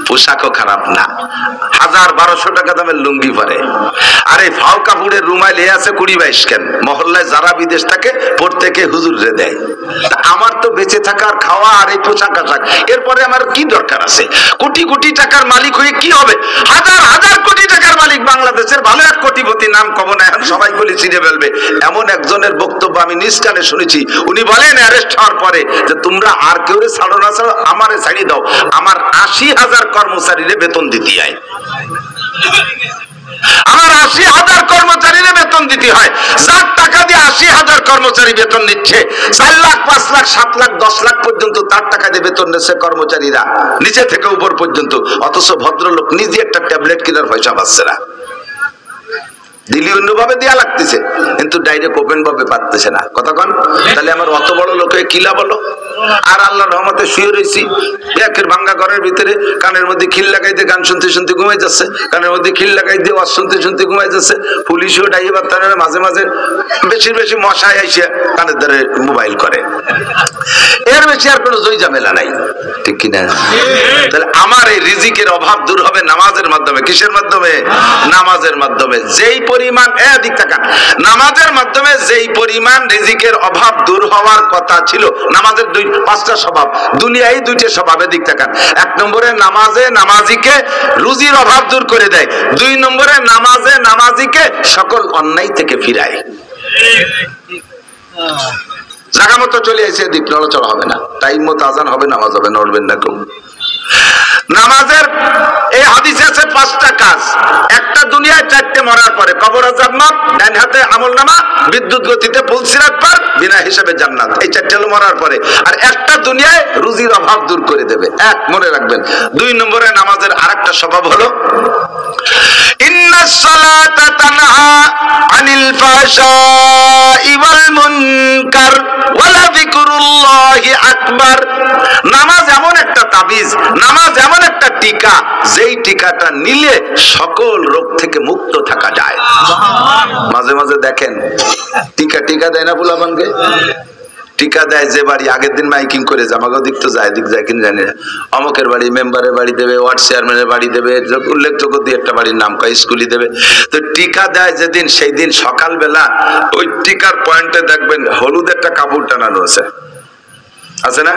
পোশাকও খারাপ না, 1000-1200 টাকা দামের লুঙ্গি পরে, আর এই ফাও কাপড়ের রুমাল এ আছে 20-22 কেন। মহল্লায় যারা বিদেশ থাকে প্রত্যেকে হুজুরে দেয়। আমার তো বেঁচে থাকার খাওয়া আর এই পোশাক আশাক, এরপরে আমার কি দরকার আছে? কোটি কোটি টাকার মালিক হয়ে কি হবে? 1000 কোটি টাকার মালিক বাংলাদেশের, ভালো এক কোটিপতি, নাম কব না এখন, সবাই বলে চিনে ফেলবে। এমন একজনের বক্তব্য আমি নিজ কানে শুনেছি। উনি বলেন অ্যারেস্ট হওয়ার পরে যে তোমরা আর কেউ ছাড়ো না, ছাড়ো আমারে ছাড়িয়ে দাও, আমার 80,000 কর্মচারীরে বেতন দিতে হয়, আমার 80,000 কর্মচারীরে বেতন দিতে হয়। যার টাকা দিয়ে 80,000 কর্মচারী বেতন নিচ্ছে, 4 লাখ 5 লাখ 7 লাখ 10 লাখ পর্যন্ত তার টাকা দিয়ে বেতন নিচ্ছে কর্মচারীরা, নিচে থেকে উপর পর্যন্ত। অথচ ভদ্রলোক নিজে একটা ট্যাবলেট কেনার পয়সা পাচ্ছে না, দিলি অন্যভাবে দেয়া লাগতেছে, কিন্তু ডাইরেক্ট ওপেন ভাবে পারতেছে না। কতক্ষণ? তাহলে আমার অত বড় লোকে কিলা বলো। আর আল্লাহর রহমতে শুয়ে রয়েছি একের ভাঙ্গা ঘরের ভিতরে, কানের মধ্যে খিল লাগাই দিয়ে গান শুনতে শুনতে ঘুমাই যাচ্ছে, কানের মধ্যে খিল লাগাই দিয়ে ওয়াজ শুনতে শুনতে ঘুমাই যাচ্ছে। পুলিশও ডাইয়ে বার্তারে মাঝে মাঝে বেশি বেশি মশায় আইসে কানের দ্বারে মোবাইল করে, এর বেশি আর কোনো জয় ঝামেলা নাই, ঠিক কিনা? তাহলে আমার এই রিজিকের অভাব দূর হবে নামাজের মাধ্যমে। কিসের মাধ্যমে? নামাজের মাধ্যমে। যেই পরিমাণ দিক থাকা নামাজের মাধ্যমে যেই পরিমাণ রিজিকের অভাব দূর হওয়ার কথা ছিল, নামাজের 5টা স্বভাব, দুনিয়ায় 2টে স্বভাবে দিক থাকান। 1 নম্বরে নামাজে নামাজিকে রুজির অভাব দূর করে দেয়। 2 নম্বরে নামাজে নামাজিকে সকল অন্যায় থেকে ফিরায়। জায়গা মতো চলে আসে, দিক নড়াচড়া হবে না, টাইম মতো আজান হবে, নামাজ হবে, নড়বেন না কেউ। নামাজের এই হাদিসে আছে 5টা কাজ। একটা দুনিয়ায় 4টে মরার পরে, কবর আযাব মাফ, ডান হাতে আমলনামা, বিদ্যুৎ গতিতে পুলসিরাত পার, বিনা হিসাবে জান্নাত। এই 4টে হলো মরার পরে। আর একটা দুনিয়ায় রুজির অভাব দূর করে দেবে, 1 মনে রাখবেন। 2 নম্বরে নামাজের আরেকটা স্বভাব হলো ইন্নাস সালাতা তানহা আনিল ফাহশাই ওয়াল মুনকার ওয়ালা যিকরুল্লাহি আকবার। নামাজ এমন একটা তাবিজ, নামাজ এমন একটা টিকা, যেই টিকাটা নিলে সকল রোগ থেকে মুক্ত থাকা যায়। মাঝে মাঝে দেখেন টিকা দেয় না পোলাপানকে, টিকা দেয় যে বাড়ি, আগের দিন মাইকিং করে জামাগো দিক তো যায়, দিক যায় কিনা জানি না, অমকের বাড়ি মেম্বারের বাড়ি দেবে, ওয়ার্ড চেয়ারম্যানের বাড়ি দেবে, উল্লেখযোগ্য দিয়ে একটা বাড়ির নাম কয়, স্কুলই দেবে। তো টিকা দেয় যেদিন, সেই দিন সকালবেলা ওই টিকার পয়েন্টে দেখবেন হলুদ একটা কাপড় টানানো আছে, আছে না?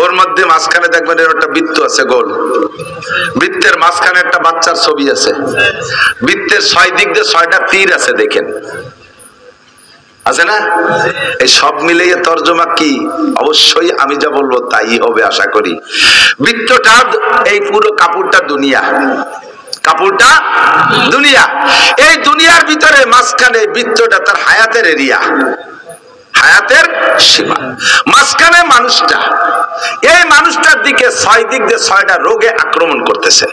ওর মধ্যে মাঝখানে দেখবেন এর একটা বৃত্ত আছে গোল, বৃত্তের মাঝখানে একটা বাচ্চার ছবি আছে, বৃত্তের 6 দিক দিয়ে 6টা তীর আছে, দেখেন আছে না? এই সব মিলিয়ে তর্জমা কি? অবশ্যই আমি যা বলবো তাই হবে আশা করি। বৃত্তটা, এই পুরো কাপড়টা দুনিয়া, কাপড়টা দুনিয়া। এই দুনিয়ার ভিতরে মাঝখানে বৃত্তটা তার হায়াতের এরিয়া, হায়াতের সীমা। মাঝখানে মানুষটা, এই মানুষটার দিকে 6 দিক দিয়ে 6টা রোগে আক্রমণ করতেছে,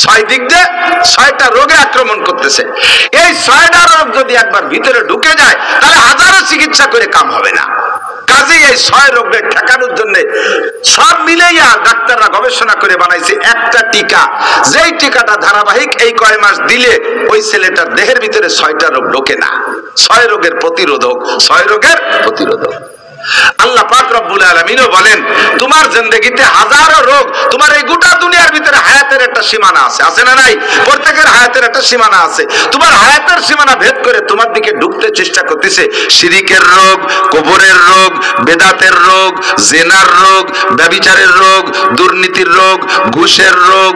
6 দিক দিয়ে 6টা রোগে আক্রমণ করতেছে। এই 6টা রোগ যদি একবার ভিতরে ঢুকে যায় তাহলে হাজারো চিকিৎসা করে কাম হবে না। কাজেই এই 6 রোগের ঠেকানোর জন্য সব মিলেইয়া ডাক্তাররা গবেষণা করে বানাইছে একটা টিকা, যেই টিকাটা ধারাবাহিক এই কয় মাস দিলে ওই ছেলেটার দেহের ভিতরে 6টা রোগ ঢোকে না। 6 রোগের প্রতিরোধক, 6 রোগের প্রতিরোধক। আল্লাহ পাক রব্বুল আলামিনও বলেন তোমার জিন্দেগিতে হাজারো রোগ, তোমার এই গোটা দুনিয়ার ভিতরে হায়াতের একটা সীমানা আছে, আছে না নাই? প্রত্যেকের হায়াতের একটা সীমানা আছে। তোমার হায়াতের সীমানা ভেদ করে তোমার দিকে ঢুকতে চেষ্টা করতেছে শিরিকের রোগ, কবরের রোগ, বেদাতের রোগ, জিনার রোগ, ব্যভিচারের রোগ, দুর্নীতির রোগ, ঘুষের রোগ,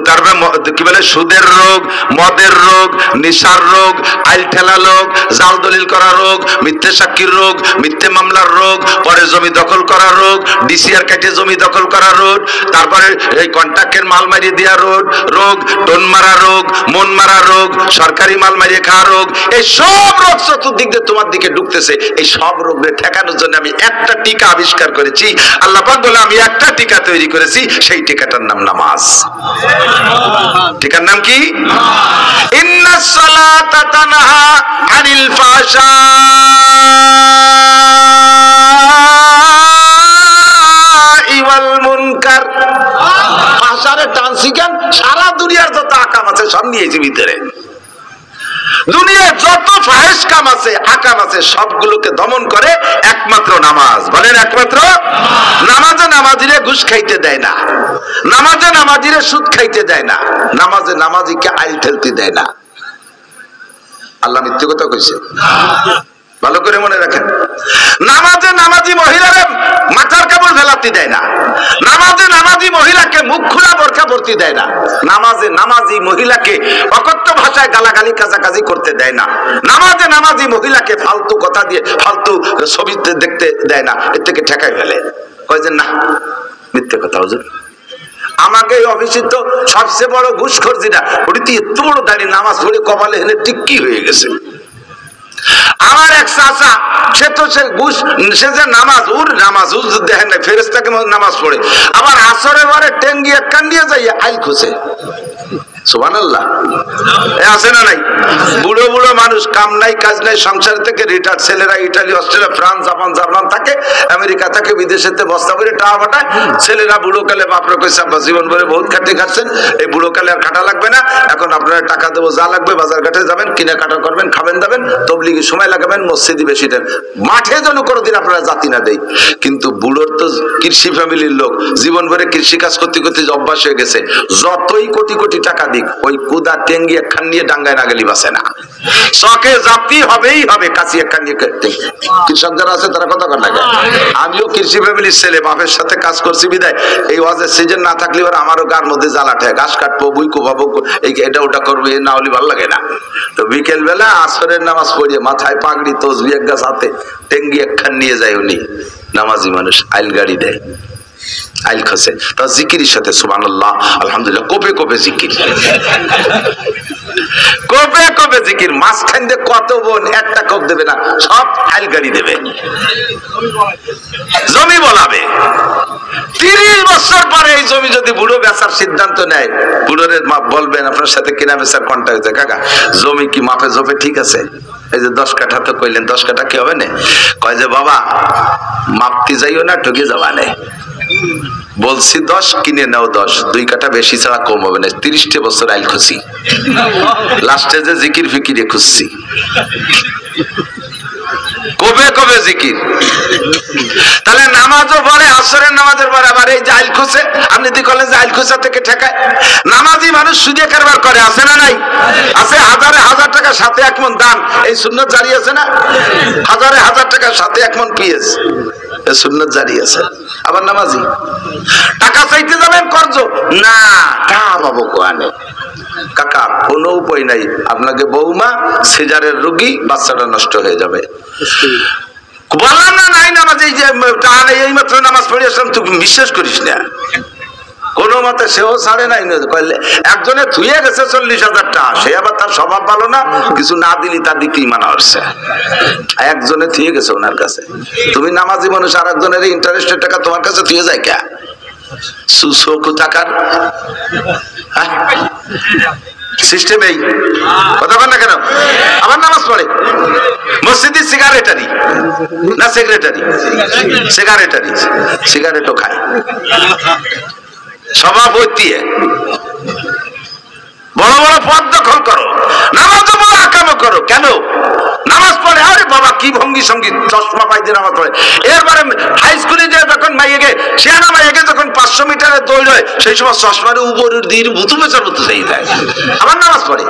তারপরে কি বলে সুদের রোগ, মদের রোগ, নেশার রোগ, আইল ঠেলা রোগ, জাল দলিল করা রোগ, মিথ্যে সাক্ষীর রোগ, মিথ্যে মামলার রোগ, পরে জমি দখল করা রোগ, ডিসিআর কেটে জমি দখল করা রোগ, তারপরে এই কন্ট্রাক্টের মাল মারিয়ে দেওয়া রোগ, টোন মারা রোগ, মন মারা রোগ, সরকারি মাল মারিয়ে খাওয়া রোগ, এই সব রোগ চতুর্দিক দিয়ে তোমার দিকে ঢুকতেছে। এই সব রোগের ঠেকানোর জন্য আমি একটা টিকা আবিষ্কার করেছি। আল্লাহ পাক বলে আমি একটা টিকা তৈরি করেছি, সেই টিকাটার নাম নামাজ। টিকার নাম কি? ইন্নাস সালাতা তানহা আনিল ফাহশা ওয়াল মুনকার। ভাষারে টানসিকেন সারা দুনিয়ার যত আকাম আছে সব নিয়েছি ভিতরে। দুনিয়ার যত ফাহিশ কাম আছে, আকাম আছে, সবগুলোকে দমন করে একমাত্র নামাজ। বলেন একমাত্র নামাজে নামাজিরে ঘুষ খাইতে দেয় না, নামাজে নামাজিরে সুদ খাইতে দেয় না, নামাজে নামাজিকে আইল ঠেলতে দেয় না। আল্লাহ মিথ্যে কথা কইছে? ভালো করে মনে রাখেন। নামাজে নামাজি মহিলারে মাথার কাপড় ফেলাতে দেয় না, নামাজে নামাজি মহিলাকে মুখ খোলা বোরকা পরতে দেয় না, নামাজে নামাজি মহিলাকে অকথ্য ভাষায় গালাগালি কাজাকাজি করতে দেয় না, নামাজে নামাজি মহিলাকে ফালতু কথা দিয়ে ফালতু ছবি দেখতে দেয় না। এর থেকে ঠেকাই ফেলে, কয় যে না মিথ্যে কথা হুজুর। আমাকে এই অফিসে তো সবচেয়ে বড় ঘুষখোর যেটা, ওটি এত বড় দাঁড়িয়ে নামাজ পড়ে কপালে হেলে টিক্কি হয়ে গেছে। আমার এক চাচা, সে তো সে ঘুষ, সে যে নামাজ, ওর নামাজ দেখেন না, ফেরেশতাকে নামাজ পড়ে, আবার আসরের পরে টেঙ্গি এক কান দিয়ে যাইয়া আইল খুঁজে। সুবহানাল্লাহ, আছে না নাই? বুড়ো বুড়ো মানুষ, কাম নাই কাজ নাই, সংসার থেকে রিটায়ার্ড ছেলেরা ইটালি, অস্ট্রেলিয়া, ফ্রান্স, জাপান থাকে, আমেরিকা থাকে, বিদেশেতে বস্তা করে টাকা পাঠায়। ছেলেরা বুড়ো কালে বাপরা কইছে আব্বা জীবন ভরে বহুত খাটে খাচ্ছেন, এই বুড়ো কালে আর খাটা লাগবে না, এখন আপনারা টাকা দেবো, যা লাগবে বাজার ঘাটে যাবেন, কেনাকাটা করবেন, খাবেন দাবেন, তবলিগে সময় লাগাবেন, মসজিদে বেশি দেন, মাঠে যেন কোনোদিন আপনারা জাতি না দেয়। কিন্তু বুড়োর তো কৃষি ফ্যামিলির লোক, জীবন ভরে কৃষি কাজ করতে করতে অভ্যাস হয়ে গেছে, যতই কোটি কোটি টাকা দিক ওই কুদা টেঙ্গি একখান নিয়ে ডাঙ্গায় না গেলি বাসে না, শখে জাতি হবেই হবে, কাছি একখান নিয়ে। কৃষক যারা আছে তারা কথা কর লাগে। আমিও কৃষি ফ্যামিলির ছেলে, বাপের সাথে কাজ করছি বিদায় এই ওয়াজের সিজন না থাকলে আর আমারও গার মধ্যে জ্বালাটে, ঘাস কাটবো, বুই কোপাবো, এই এটা ওটা করবো, এ না হলে ভালো লাগে না। তো বিকেল বেলা আসরের নামাজ পড়িয়ে মাথায় পাগড়ি, তসবি এক গাছ হাতে, টেঙ্গি একখান নিয়ে যায় উনি, নামাজি মানুষ, আইল গাড়ি দেয়, আইল খসে, তার জিকিরের সাথে সুবহানাল্লাহ আলহামদুলিল্লাহ কোপে কোপে জিকির, কোপে কোপে জিকির। মাঝখান দিয়ে কত বোন একটা কোপ দেবে না, সব আইল গাড়ি দেবে, জমি বলাবে। 30 বছর পরে এই জমি যদি বুড়ো বেচার সিদ্ধান্ত নেয়, বুড়োর বলবেন আপনার সাথে কিনা বেচার কন্ট্যাক্ট হয়েছে, কাকা জমি কি মাপে জপে ঠিক আছে? এই যে 10 কাঠা তো কইলেন, 10 কাঠা কি হবে না? কয় যে বাবা মাপতে যাইও না, ঠকে যাবা না, বলছি 10 কিনে নাও 10, 2 কাঠা বেশি ছাড়া কম হবে না। 30 বছর আইল খুঁজছি, লাস্টে যে জিকির ফিকিরে খুঁজছি, কবে কবে জিকির। তাহলে নামাজও পড়ে, আসরের নামাজের পরে আবার এই যে আইল খুঁজে, আপনি যদি বলেন যে আইল খুঁজা থেকে ঠেকায়, নামাজি মানুষ সুদে কারবার করে, আছে না নাই? আছে। হাজারে হাজার টাকা সাথে 1 মণ দান, এই সুন্নাত জারি আছে না? হাজারে হাজার টাকা সাথে 1 মণ পিএস, সুন্নাত জারি আছে। আবার নামাজি টাকা চাইতে যাবেন কর্জ না, টাকা পাবো কোয়ানে? কাকা কোনো উপায় নাই, আপনাকে বৌমা সিজারের রোগী, বাচ্চাটা নষ্ট হয়ে যাবে। বললাম না নাই নামাজ, এই যে টাকা নেই, এই মাত্র নামাজ পড়ে আসলাম, তুই বিশ্বাস করিস না কোনো মতে। সেও ছাড়ে নাই, একজনে থুয়ে গেছে 40,000 টাকা, সে আবার তার স্বভাব ভালো না, কিছু না দিলি তার দিকেই মানা হচ্ছে। একজনে থুয়ে গেছে ওনার কাছে। তুমি নামাজি মানুষ, আর একজনের ইন্টারেস্টের টাকা তোমার কাছে থুয়ে যায় কে? সুসোকু টাকার সিস্টেম এই কথা বল না কেন? আবার নামাজ পড়ে মসজিদে, সিগারেটারি না সেক্রেটারি, সিগারেটারি, সিগারেটও খায়, সভাপতি, বড় বড় পদ দখল করো, নামাজ বড় আকামও করো। কেন নামাজ পড়ে? আরে বাবা কি ভঙ্গি সঙ্গী, চশমা পাইতে নামাজ পড়ে। এরপরে হাই স্কুলে যে যখন মাইয়েকে, সেনা মাইয়েকে যখন 500 মিটারে দৌড় হয়, সেই সময় চশমার উপরের দিয়ে ভুতু বেচার মতো সেই দেয়, আবার নামাজ পড়ে।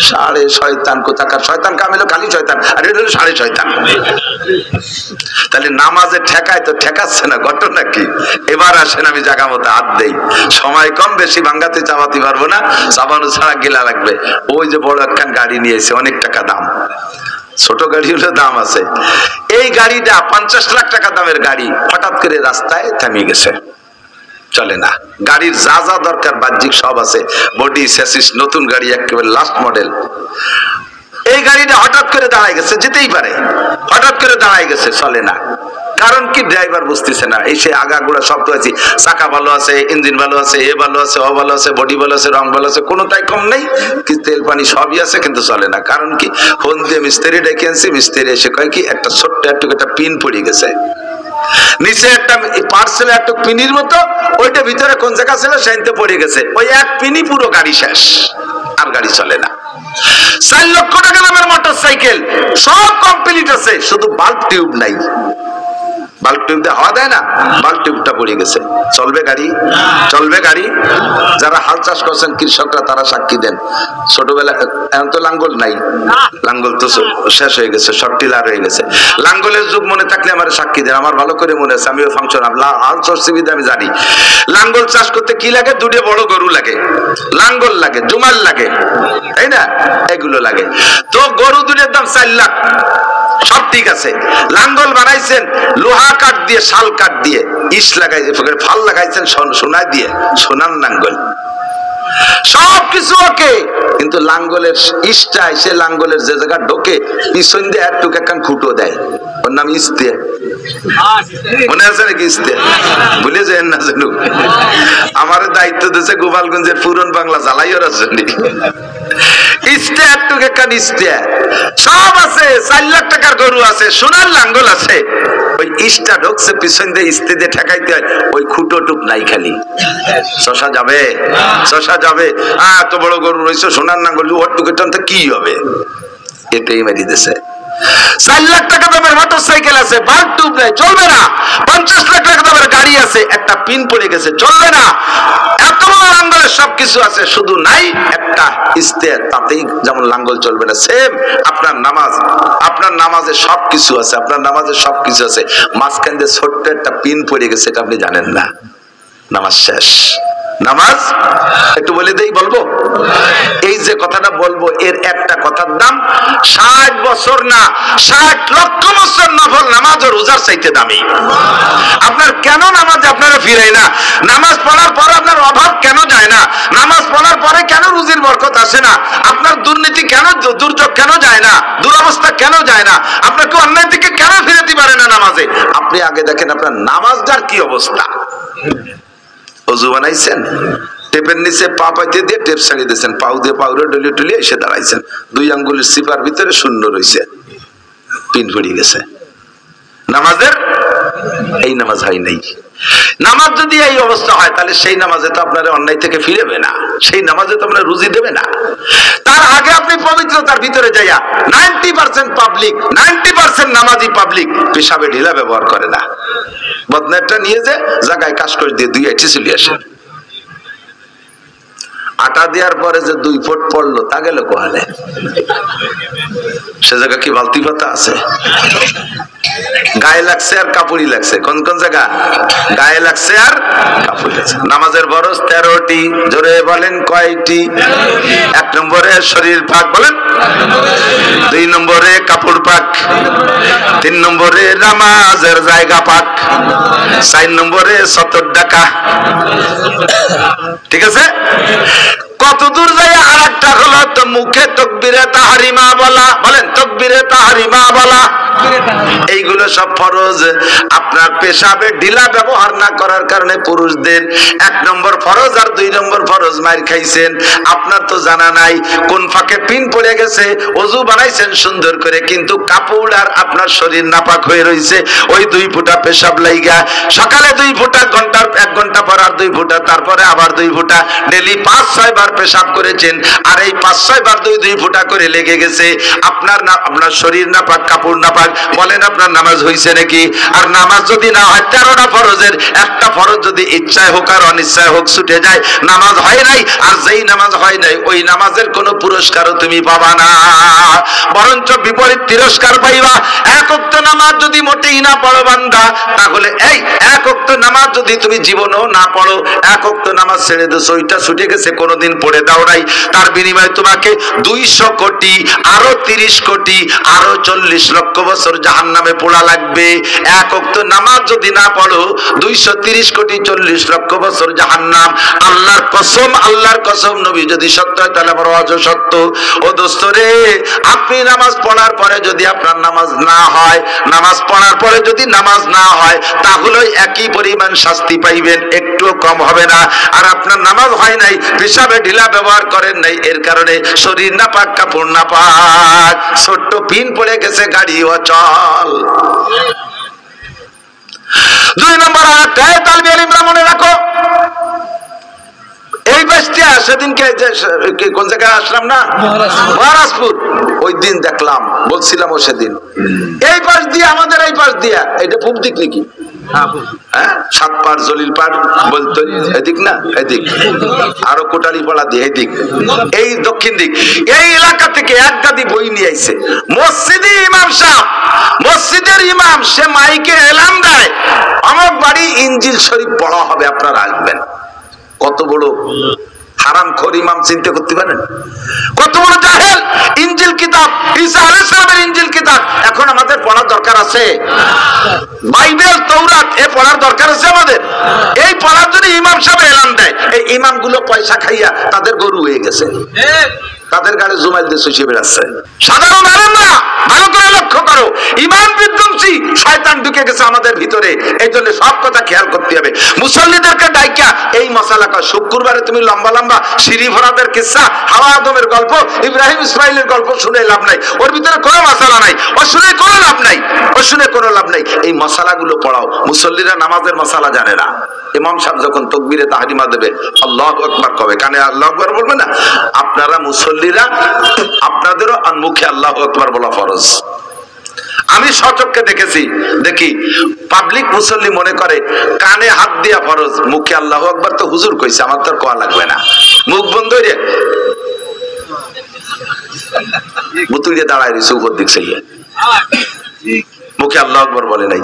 সাড়ে শয়তান কোথাকার, শয়তান কামেলো খালি শয়তান, আর এটা হলো সাড়ে শয়তান। তাহলে নামাজে ঠেকায় তো ঠেকাচ্ছে না, ঘটনা কি? এবার আসেন আমি জায়গা মতো হাত দেই, সময় কম, বেশি ভাঙ্গাতে চাপাতে পারবো না, চাপানো ছাড়া গেলা লাগবে। ওই যে বড় একখান গাড়ি নিয়েছে, অনেক টাকা দাম, ছোট গাড়ি হলে দাম আছে। এই গাড়িটা 50 লাখ টাকা দামের গাড়ি, হঠাৎ করে রাস্তায় থেমে গেছে, চলে না। গাড়ির যা যা দরকার বাহ্যিক সব আছে, বডি স্যাসিস, নতুন গাড়ি, একেবারে লাস্ট মডেল। এই গাড়িটা হঠাৎ করে দাঁড়ায় গেছে, যেতেই পারে, হঠাৎ করে দাঁড়ায় গেছে, চলে না। কারণ কি? ড্রাইভার বুঝতেছে না। এই সে আগাগোড়া সব তো আছে, চাকা ভালো আছে, ইঞ্জিন ভালো আছে, এ ভালো আছে, ও ভালো আছে, বডি ভালো আছে, রং ভালো আছে, কোনো তাই কম নেই, কি তেল পানি সবই আছে, কিন্তু চলে না। কারণ কি? ফোন দিয়ে মিস্ত্রি ডেকে আনছি, মিস্ত্রি এসে কয় কি একটা ছোট্ট একটা পিন পড়ে গেছে, নিচে একটা পার্সেল একটা পিনির মতো, ওইটা ভিতরে কোন জায়গা ছিল সেইতে পড়ে গেছে, ওই এক পিনি পুরো গাড়ি শেষ, আর গাড়ি চলে না। 4 লক্ষ টাকা দামের মোটর সাইকেল, সব কমপ্লিট আছে, শুধু বাল্ব টিউব নাই। বাল্ব টিউব দিয়ে হাওয়া দেয় না, বাল্ব টিউবটা পড়ে গেছে। চলবে গাড়ি? চলবে গাড়ি? যারা হাল চাষ করছেন কৃষকরা, তারা সাক্ষী দেন। ছোটবেলা এখন তো লাঙ্গল নাই, লাঙ্গল তো শেষ হয়ে গেছে, শর্ট টিলার হয়ে গেছে। লাঙ্গলের যুগ মনে থাকলে আমার সাক্ষী দেন, আমার ভালো করে মনে আছে, আমিও ফাংশন হাল চষছি বিধে আমি জানি। লাঙ্গল চাষ করতে কি লাগে? 2টা বড় গরু লাগে, লাঙ্গল লাগে, জুমাল লাগে, তাই না? এগুলো লাগে। তো গরু 2টার দাম 4 লাখ, সব ঠিক আছে। লাঙ্গল বানাইছেন লোহা কাঠ দিয়ে, শাল কাঠ দিয়ে, ইস লাগাইছে, ফাল লাগাইছেন সোনা দিয়ে, সোনার লাঙ্গল, সবকিছু ওকে। কিন্তু লাঙ্গলের ইস্টা এসে, লাঙ্গলের যে জায়গা ঢোকে পিছন দিয়ে একটু একখান খুঁটো দেয়, ওর নাম ইস্তে। মনে আছে নাকি ইস্তে? ভুলে যান না যেন। আমার দায়িত্ব দিয়েছে গোপালগঞ্জের পুরন বাংলা জ্বালাইয়ের জন্য। ইস্তে একটু একখান ইস্তে সব আছে, 4 লাখ টাকার গরু আছে, সোনার লাঙ্গল আছে। ওই ইস্টা ঢুকছে পিছন দিয়ে, ইস্তে দিয়ে ঠেকাইতে হয়, ওই খুঁটো টুক নাই, খালি শশা যাবে, শশা যাবে। এত বড় গরু রয়েছে, সোনার নাঙ্গল, ওর টুকে টানতে কি হবে? এটাই মেরি দিছে। 4 লাখ টাকা দামের মোটর সাইকেল আছে, বাল্ব টিউব নাই, চলবে না। 50 লাখ টাকা দামের গাড়ি আছে, একটা পিন পড়ে গেছে, চলবে না। এত বড় লাঙ্গলের সবকিছু আছে, শুধু নাই একটা ইস্তে, তাতেই যেমন লাঙ্গল চলবে না। সেম আপনার নামাজ, আপনার নামাজে সবকিছু আছে, আপনার নামাজে সবকিছু আছে, মাঝখান দিয়ে ছোট্ট একটা পিন পড়ে গেছে, এটা আপনি জানেন না, নামাজ শেষ। নামাজ একটু বলে দেই, বলবো? এই যে কথাটা বলবো, এর একটা কথার দাম 60 বছর না, 60 লক্ষ বছর নফল নামাজ ও রোজার চাইতে দামি। আপনার কেন নামাজ আপনারা ফিরাই না? নামাজ পড়ার পর আপনার অভাব কেন যায় না? নামাজ পড়ার পরে কেন রুজির বরকত আসে না? আপনার দুর্নীতি কেন, দুর্যোগ কেন যায় না? দুরবস্থা কেন যায় না? আপনার কেউ অন্যায় থেকে কেন ফিরাতে পারে না নামাজে? আপনি আগে দেখেন আপনার নামাজটার কি অবস্থা। অজু বানাইছেন, টেপের নিচে পা পাইতে দিয়ে টেপ ছাড়িয়ে দিয়েছেন, পাউ দিয়ে পাউরে ডলিয়ে টলিয়ে এসে দাঁড়াইছেন, 2 আঙ্গুলের সিপার ভিতরে শূন্য রয়েছে, পিন পড়ে গেছে। নামাজের এই নামাজ হয় নাই। নামাজ যদি এই অবস্থা হয়, তাহলে সেই নামাজে তো আপনার অন্যায় থেকে ফিরেবে না, সেই নামাজে তো আপনার রুজি দেবে না। তার আগে আপনি পবিত্রতার ভিতরে যাইয়া 90% পাবলিক, 90% নামাজি পাবলিক পেশাবে ঢিলা ব্যবহার করে না। বদনাটা নিয়ে যে জায়গায় কাজ করে দিয়ে 2 আইটি চলে আসে। আটা দেওয়ার পরে যে 2 ফুট পড়লো, তা গেল কোহালে? সে জায়গা কি বালতি পাতা আছে? গায়ে লাগছে আর কাপড়ই লাগছে। কোন কোন জায়গা গায়ে লাগছে আর কাপড় লাগছে। নামাজের ফরজ 13টি, জোরে বলেন কয়টি? 1 নম্বরে শরীর পাক, বলেন। 2 নম্বরে কাপড় পাক। 3 নম্বরে নামাজের জায়গা পাক। 4 নম্বরে সতর ডাকা। ঠিক আছে? কত দূর যায় আর একটা হলো তো মুখে তাকবীরে তাহরিমা বলা, বলেন তাকবীরে তাহরিমা বলা। এইগুলো সব ফরজ। আপনার পেশাবে ঢিলা ব্যবহার না করার কারণে পুরুষদের 1 নম্বর ফরজ আর 2 নম্বর ফরজ মাইর খাইছেন। আপনার তো জানা নাই কোন ফাঁকে পিন পড়ে গেছে, ওযু বানাইছেন সুন্দর করে, কিন্তু কাপড় আর আপনার শরীর নাপাক হয়ে রয়েছে। ওই 2 ফোঁটা পেশাব লাইগা সকালে 2 ফোঁটা, ঘন্টার 1 ঘন্টা পর আর 2 ফোঁটা, তারপরে আবার 2 ফোঁটা, ডেলি 5-6 বার পেশাব করেছেন। আর এই 5-6 বার 2 ফোঁটা করে লেগে গেছে। আপনার আপনার শরীর নাপাক, কাপড় নাপাক, বলেন আপনার নামাজ হইছে নাকি? আর নামাজ যদি না হয় 13টা ফরজের একটা ফরজ যদি ইচ্ছায় হোক আর অনিচ্ছায় হোক ছুটে যায়, নামাজ হয় নাই। আর যেই নামাজ হয় নাই ওই নামাজের কোনো পুরস্কারও তুমি পাবা না, বরঞ্চ বিপরীত তিরস্কার পাইবা। 1 ওয়াক্ত নামাজ যদি মোটেই না পড়ো বান্দা, তাহলে এই 1 ওয়াক্ত নামাজ যদি তুমি জীবনেও না পড়ো, 1 ওয়াক্ত নামাজ ছেড়ে দিছো, ওইটা ছুটে গেছে, কোনোদিন পড়ে দাও নাই, তার বিনিময়ে তোমাকে 200 কোটি, আরো 30 কোটি, আরো 40 লক্ষ বছর জাহান্নামে পোড়া লাগবে। 1 ওয়াক্ত নামাজ যদি না পড়ো, 230 কোটি 40 লক্ষ বছর জাহান্নাম। আল্লাহর কসম, আল্লাহর কসম, নবী যদি সত্য হয় তাহলে আমার ওয়াজও সত্য। ও দোস্ত রে, আপনি নামাজ পড়ার পরে যদি আপনার নামাজ না হয়, নামাজ পড়ার পরে যদি নামাজ না হয়, তাহলে একই পরিমাণ শাস্তি পাইবেন, একটুও কম হবে না। আর আপনার নামাজ হয় নাই, পেশাবে ঢিলা ব্যবহার করেন নাই, এর কারণে শরীর না পাক, কাপড় না পাক, ছোট্ট পিন পড়ে গেছে, গাড়ি অচল। 2 নম্বর আয়াত, তালবি আলিমরা মনে রাখো, এই বাসটিয়া সেদিনকে কোন জায়গায় আসলাম না, মহারাজপুর, ওই দিন দেখলাম, বলছিলাম ও সেদিন, এই পাশ দিয়ে, আমাদের এই পাশ দিয়া, এটা পূব দিক নাকি? হ্যাঁ, 7 পাড় জলিল পাড় বলতো, এদিক না, এদিক, আরো কোটালি পাড়া দিয়ে এদিক, এই দক্ষিণ দিক, এই এলাকা থেকে এক গাদি বই নিয়ে আইছে। মসজিদে ইমাম সাহেব, মসজিদের ইমাম, সে মাইকে এলান দেয়, আমার বাড়ি ইনজিল শরীফ পড়া হবে, আপনারা আসবেন। কত বড় হারামখোর ইমাম, চিন্তা করতে পারেন? কত বড় জাহেল! ইনজিল কিতাব, ঈসা আলাইহিস সালামের ইনজিল কিতাব এখন আমাদের পড়ার দরকার আছে? বাইবেল, তৌরাত, এ পড়ার দরকার আছে আমাদের? এই পড়ার জন্য ইমাম সাহেব এলান দেয়। এই ইমামগুলো পয়সা খাইয়া তাদের গরু হয়ে গেছে, তাদের গাড়ি জুমাইল দিয়ে শুষে বেড়াচ্ছে। সাধারণ আলেমরা ভালো করে লক্ষ্য করো, ইমান বিধ্বংসী শয়তান ঢুকে গেছে আমাদের ভিতরে। এই জন্য সব কথা খেয়াল করতে হবে। মুসল্লিদেরকে ডাইকা এই মশালা কর, শুক্রবারে তুমি লম্বা লম্বা সিঁড়ি ভরাদের কিসসা, হাওয়া আদমের গল্প, ইব্রাহিম ইসমাইলের গল্প শুনে লাভ নাই, ওর ভিতরে কোনো মশালা নাই, ও শুনে কোনো লাভ নাই, ও শুনে কোনো লাভ নাই। এই মশালাগুলো পড়াও। মুসল্লিরা নামাজের মশালা জানে না। ইমাম সাহেব যখন তাকবীরে তাহরিমা দেবে, আল্লাহু আকবার কবে, কানে আল্লাহু আকবার বলবে না? আপনারা মুসল্লিরা, আপনাদেরও মুখে আল্লাহু আকবার বলা ফরজ। আমি সচক্ষে দেখেছি, দেখি পাবলিক মুসল্লি মনে করে কানে হাত দিয়া ফরজ, মুখে আল্লাহু আকবার তো হুজুর কইছে, আমার তো আর কোয়া লাগবে না, মুখ বন্ধ রে মুতুইয়ে দাঁড়ায় রয়েছে উপর দিক চাইয়া, মুখে আল্লাহু আকবার বলে নাই।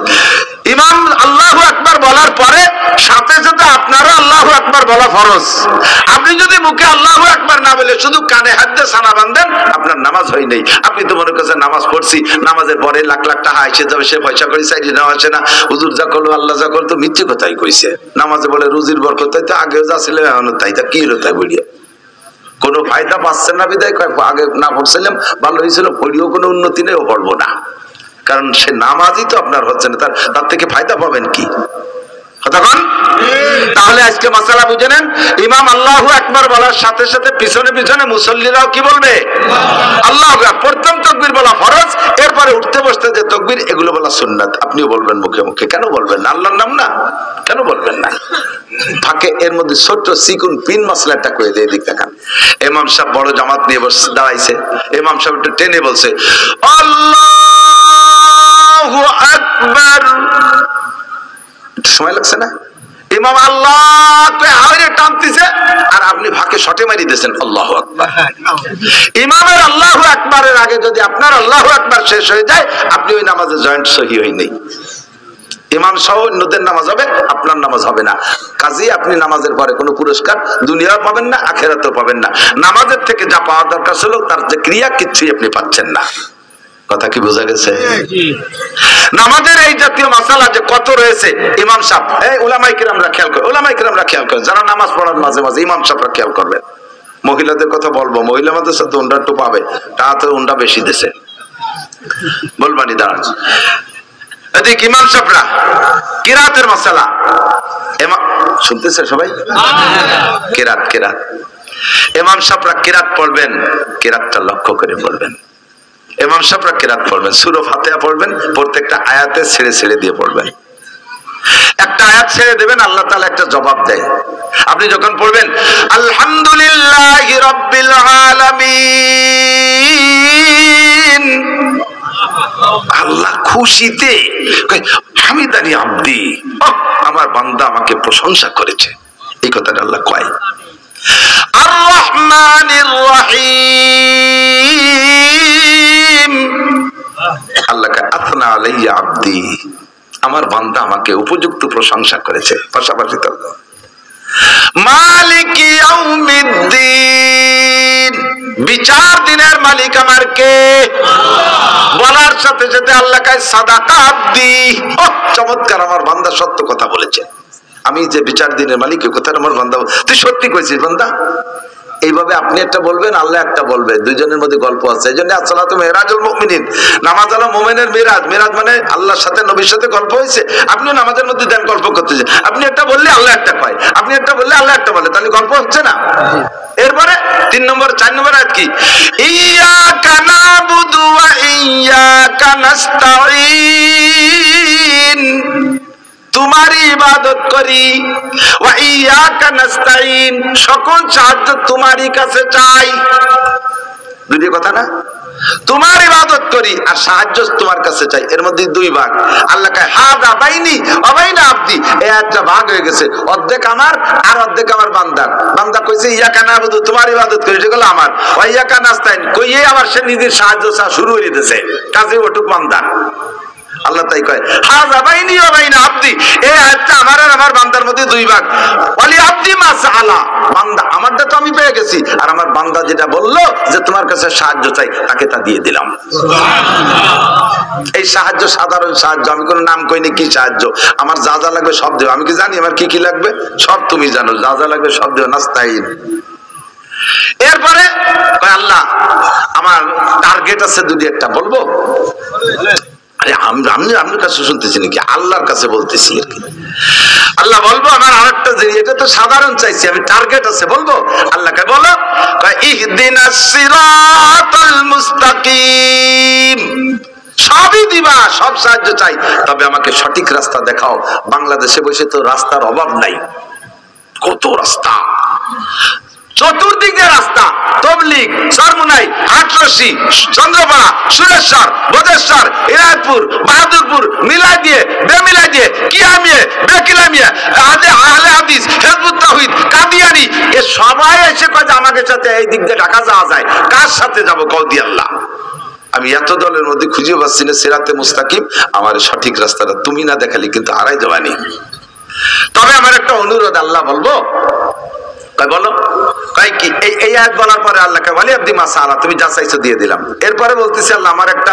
ইমাম আল্লাহু আকবার বলার পরে সাথে সাথে আপনারও আল্লাহু আকবার বলা ফরজ। আপনি যদি মুখে আল্লাহু আকবার না বলে শুধু কানে হাত দিয়ে সানা বাঁধেন, আপনার নামাজ হয় নাই। আপনি তো মনে করছেন নামাজ পড়ছি, নামাজের পরে লাখ লাখ টাকা এসে যাবে, সে পয়সা করে চাইলে নেওয়া আসে না, হুজুর যা করলো আল্লাহ যা করলো, তো মিথ্যে কথাই কইছে। নামাজে বলে রুজির বরকত, তাই তো আগেও যা ছিল এখনো তাই, তা কি হলো তাই বলিয়া কোনো ফায়দা পাচ্ছেন না, বিদায় আগে না পড়ছিলাম ভালো হয়েছিল, পড়িও কোনো উন্নতি নেই, ও পড়বো না, কারণ সে নামাজই তো আপনার হচ্ছে না, তার থেকে ফায়দা পাবেন কি? কতক্ষণ? তাহলে আজকে মাসালা বুঝে নেন। ইমাম আল্লাহু আকবার বলার সাথে সাথে পিছনে পিছনে মুসল্লিরাও কি বলবে? আল্লাহু আকবার। প্রথম তাকবীর বলা ফরজ, এরপরে উঠতে বসতে যে তাকবীর, এগুলো বলা সুন্নাত। আপনিও বলবেন মুখে মুখে, কেন বলবেন না? আল্লাহর নাম না, কেন বলবেন না? ফাঁকে এর মধ্যে ছোট্ট সিকুন পিন মশলাটা করে দিয়ে দিক দেখান। ইমাম সাহেব বড় জামাত নিয়ে বসে দাঁড়াইছে, ইমাম সাহেব একটু টেনে বলছে আল্লাহু আকবার, সময় লাগছে না? ইমাম আল্লাহ টানতেছে আর আর আপনি ভাকে শটে মারি দিয়েছেন আল্লাহু আকবার। ইমামের আল্লাহু আকবারের আগে যদি আপনার আল্লাহু আকবার শেষ হয়ে যায়, আপনি ওই নামাজে জয়েন্ট সহি হই নেই। ইমাম সহ অন্যদের নামাজ হবে, আপনার নামাজ হবে না। কাজেই আপনি নামাজের পরে কোনো পুরস্কার দুনিয়াও পাবেন না, আখিরাতেও পাবেন না। নামাজের থেকে যা পাওয়ার দরকার ছিল তার যে ক্রিয়া, কিচ্ছুই আপনি পাচ্ছেন না। কথা কি বোঝা গেছে? নামাজের এই জাতীয় মাসালা যে কত রয়েছে, ইমাম সাহেব, এই উলামায়ে কিরামরা খেয়াল করেন, উলামায়ে কিরামরা খেয়াল করেন, যারা নামাজ পড়ার মাঝে মাঝে ইমাম সাহেবরা খেয়াল করবেন। মহিলাদের কথা বলবো, মহিলা মাদ্রাসাতে উন্ডা একটু পাবে, তাতে উন্ডা বেশি দেশে বলবানি দাঁড়ান। এদিক ইমাম সাহেবরা কিরাতের মাসালা শুনতেছে সবাই? কিরাত কিরাত ইমাম সাহেবরা কিরাত পড়বেন, কিরাতটা লক্ষ্য করে পড়বেন। ইমাম সাহেবরা কিরাত পড়বেন, সূরা ফাতিহা পড়বেন, প্রত্যেকটা আয়াতে ছেড়ে ছেড়ে দিয়ে পড়বেন। একটা আয়াত ছেড়ে দেবেন, আল্লাহ তাআলা একটা জবাব দেয়। আপনি যখন পড়বেন আলহামদুলিল্লাহি রাব্বিল আলামিন, আল্লাহ খুশিতে হামিদানি আব্দি, আমার বান্দা আমাকে প্রশংসা করেছে, এই কথাটা আল্লাহ কয়। আর রহমানির রহিম, আল্লাহকে আথনা আলাইয়া আব্দি, আমার বান্দা আমাকে উপযুক্ত প্রশংসা করেছে। পাশাপাশি তো মালিকি ইয়াউমিদ্দিন, বিচার দিনের মালিক আমার কে? বলার সাথে সাথে আল্লাহ কয় সাদাকা আব্দি, চমৎকার, আমার বান্দা সত্য কথা বলেছে। আমি যে বিচার দিনের মালিক, এই কথাটা আমার বান্দা, তুই সত্যি কইছিস বান্দা। এইভাবে আপনি একটা বলবেন, আল্লাহ একটা বলবে, দুইজনের মধ্যে গল্প আছে। এই জন্য আসসালাতু মিরাজুল মুমিনিন, নামাজ হলো মুমিনের মিরাজ। মিরাজ মানে আল্লাহর সাথে নবীর সাথে গল্প হয়েছে। আপনিও নামাজের মধ্যে দেন গল্প করতেছেন, আপনি একটা বললে আল্লাহ একটা কয়, আপনি একটা বললে আল্লাহ একটা বলে, তাহলে গল্প হচ্ছে না? এরপরে 3 নম্বর 4 নম্বর আয়াত কি? ইয়াকা নাবুদু ওয়া ইয়াকা নাস্তাঈন, তোমারই ইবাদত করি, ওয়া ইয়াকা নাস্তাঈন, সকল সাহায্য তোমারই কাছে চাই। দুটি কথা না? তোমার ইবাদত করি আর সাহায্য তোমার কাছে চাই, এর মধ্যে 2 ভাগ। আল্লাহ কয় হাদা বাইনি ওয়া বাইনা আব্দি, এই একটা ভাগ হয়ে গেছে, অর্ধেক আমার আর অর্ধেক আমার বান্দার। বান্দা কইছে ইয়াকা নাবুদু, তোমার ইবাদত করি, এটা হলো আমার, ওয়া ইয়াকা নাস্তাঈন কইয়ে আবার সে নিজের সাহায্য শুরু করে দিয়েছে, কাজে ওটুক বান্দার। আল্লাহ তাই কয় হাযা বাইনি ওয়া বাইনা আব্দি, এই আয়াতটা আমার আর আমার বান্দার মধ্যে 2 ভাগ। ওয়ালি আব্দি মা সাআলা, বান্দা আমারটা তো আমি পেয়ে গেছি, আর আমার বান্দা যেটা বললো যে তোমার কাছে সাহায্য চাই, তাকে তা দিয়ে দিলাম। সুবহানাল্লাহ। এই সাহায্য সাধারণ সাহায্য, আমি কোনো নাম কইনি কি সাহায্য, আমার যা যা লাগবে সব দেব। আমি কি জানি আমার কি কি লাগবে? সব তুমি জানো, যা যা লাগবে সব দেব, নাস্তাইন। এরপরে কয় আল্লাহ আমার টার্গেট আছে 2টি, একটা বলবো? আরে আপনার কাছে শুনতেছি নাকি? আল্লাহর কাছে বলতেছি আর কি। আল্লাহ বলবো আমার আরেকটা যে এটা তো সাধারণ চাইছি, আমি টার্গেট আছে বলবো। আল্লাহকে বলো ইহদিনাস সিরাতাল মুস্তাকিম, সবই দিবা, সব সাহায্য চাই, তবে আমাকে সঠিক রাস্তা দেখাও। বাংলাদেশে বসে তো রাস্তার অভাব নাই, কত রাস্তা, চতুর্দিকে রাস্তা। তবলিগ, চরমুনাই, আটরশি, চন্দ্রপাড়া, সুরেশ্বর, বদেশ্বর, ইনায়তপুর, বাহাদুরপুর, মিলাদিয়ে, বেমিলাদিয়ে, কিয়ামিয়ে, বেকিলামিয়ে, আহলে হাদিস, হিজবুত তাওহীদ, কাদিয়ানি, এ সবাই এসে কয় যে আমাদের সাথে এই দিক দিয়ে ঢাকা যাওয়া যায়। কার সাথে যাবো কও দি আল্লাহ? আমি এত দলের মধ্যে খুঁজে পাচ্ছি না সিরাতে মুস্তাকিম, আমার সঠিক রাস্তাটা তুমি না দেখালি কিন্তু হারাই যাবানি। তবে আমার একটা অনুরোধ, আল্লাহ বলবো বলো কয় কি? এই আয়াত বলার পরে আল্লাহকে বলি আব্দি মা সাআলা, তুমি যা চাইছো দিয়ে দিলাম। এরপরে বলতেছি আল্লাহ আমার একটা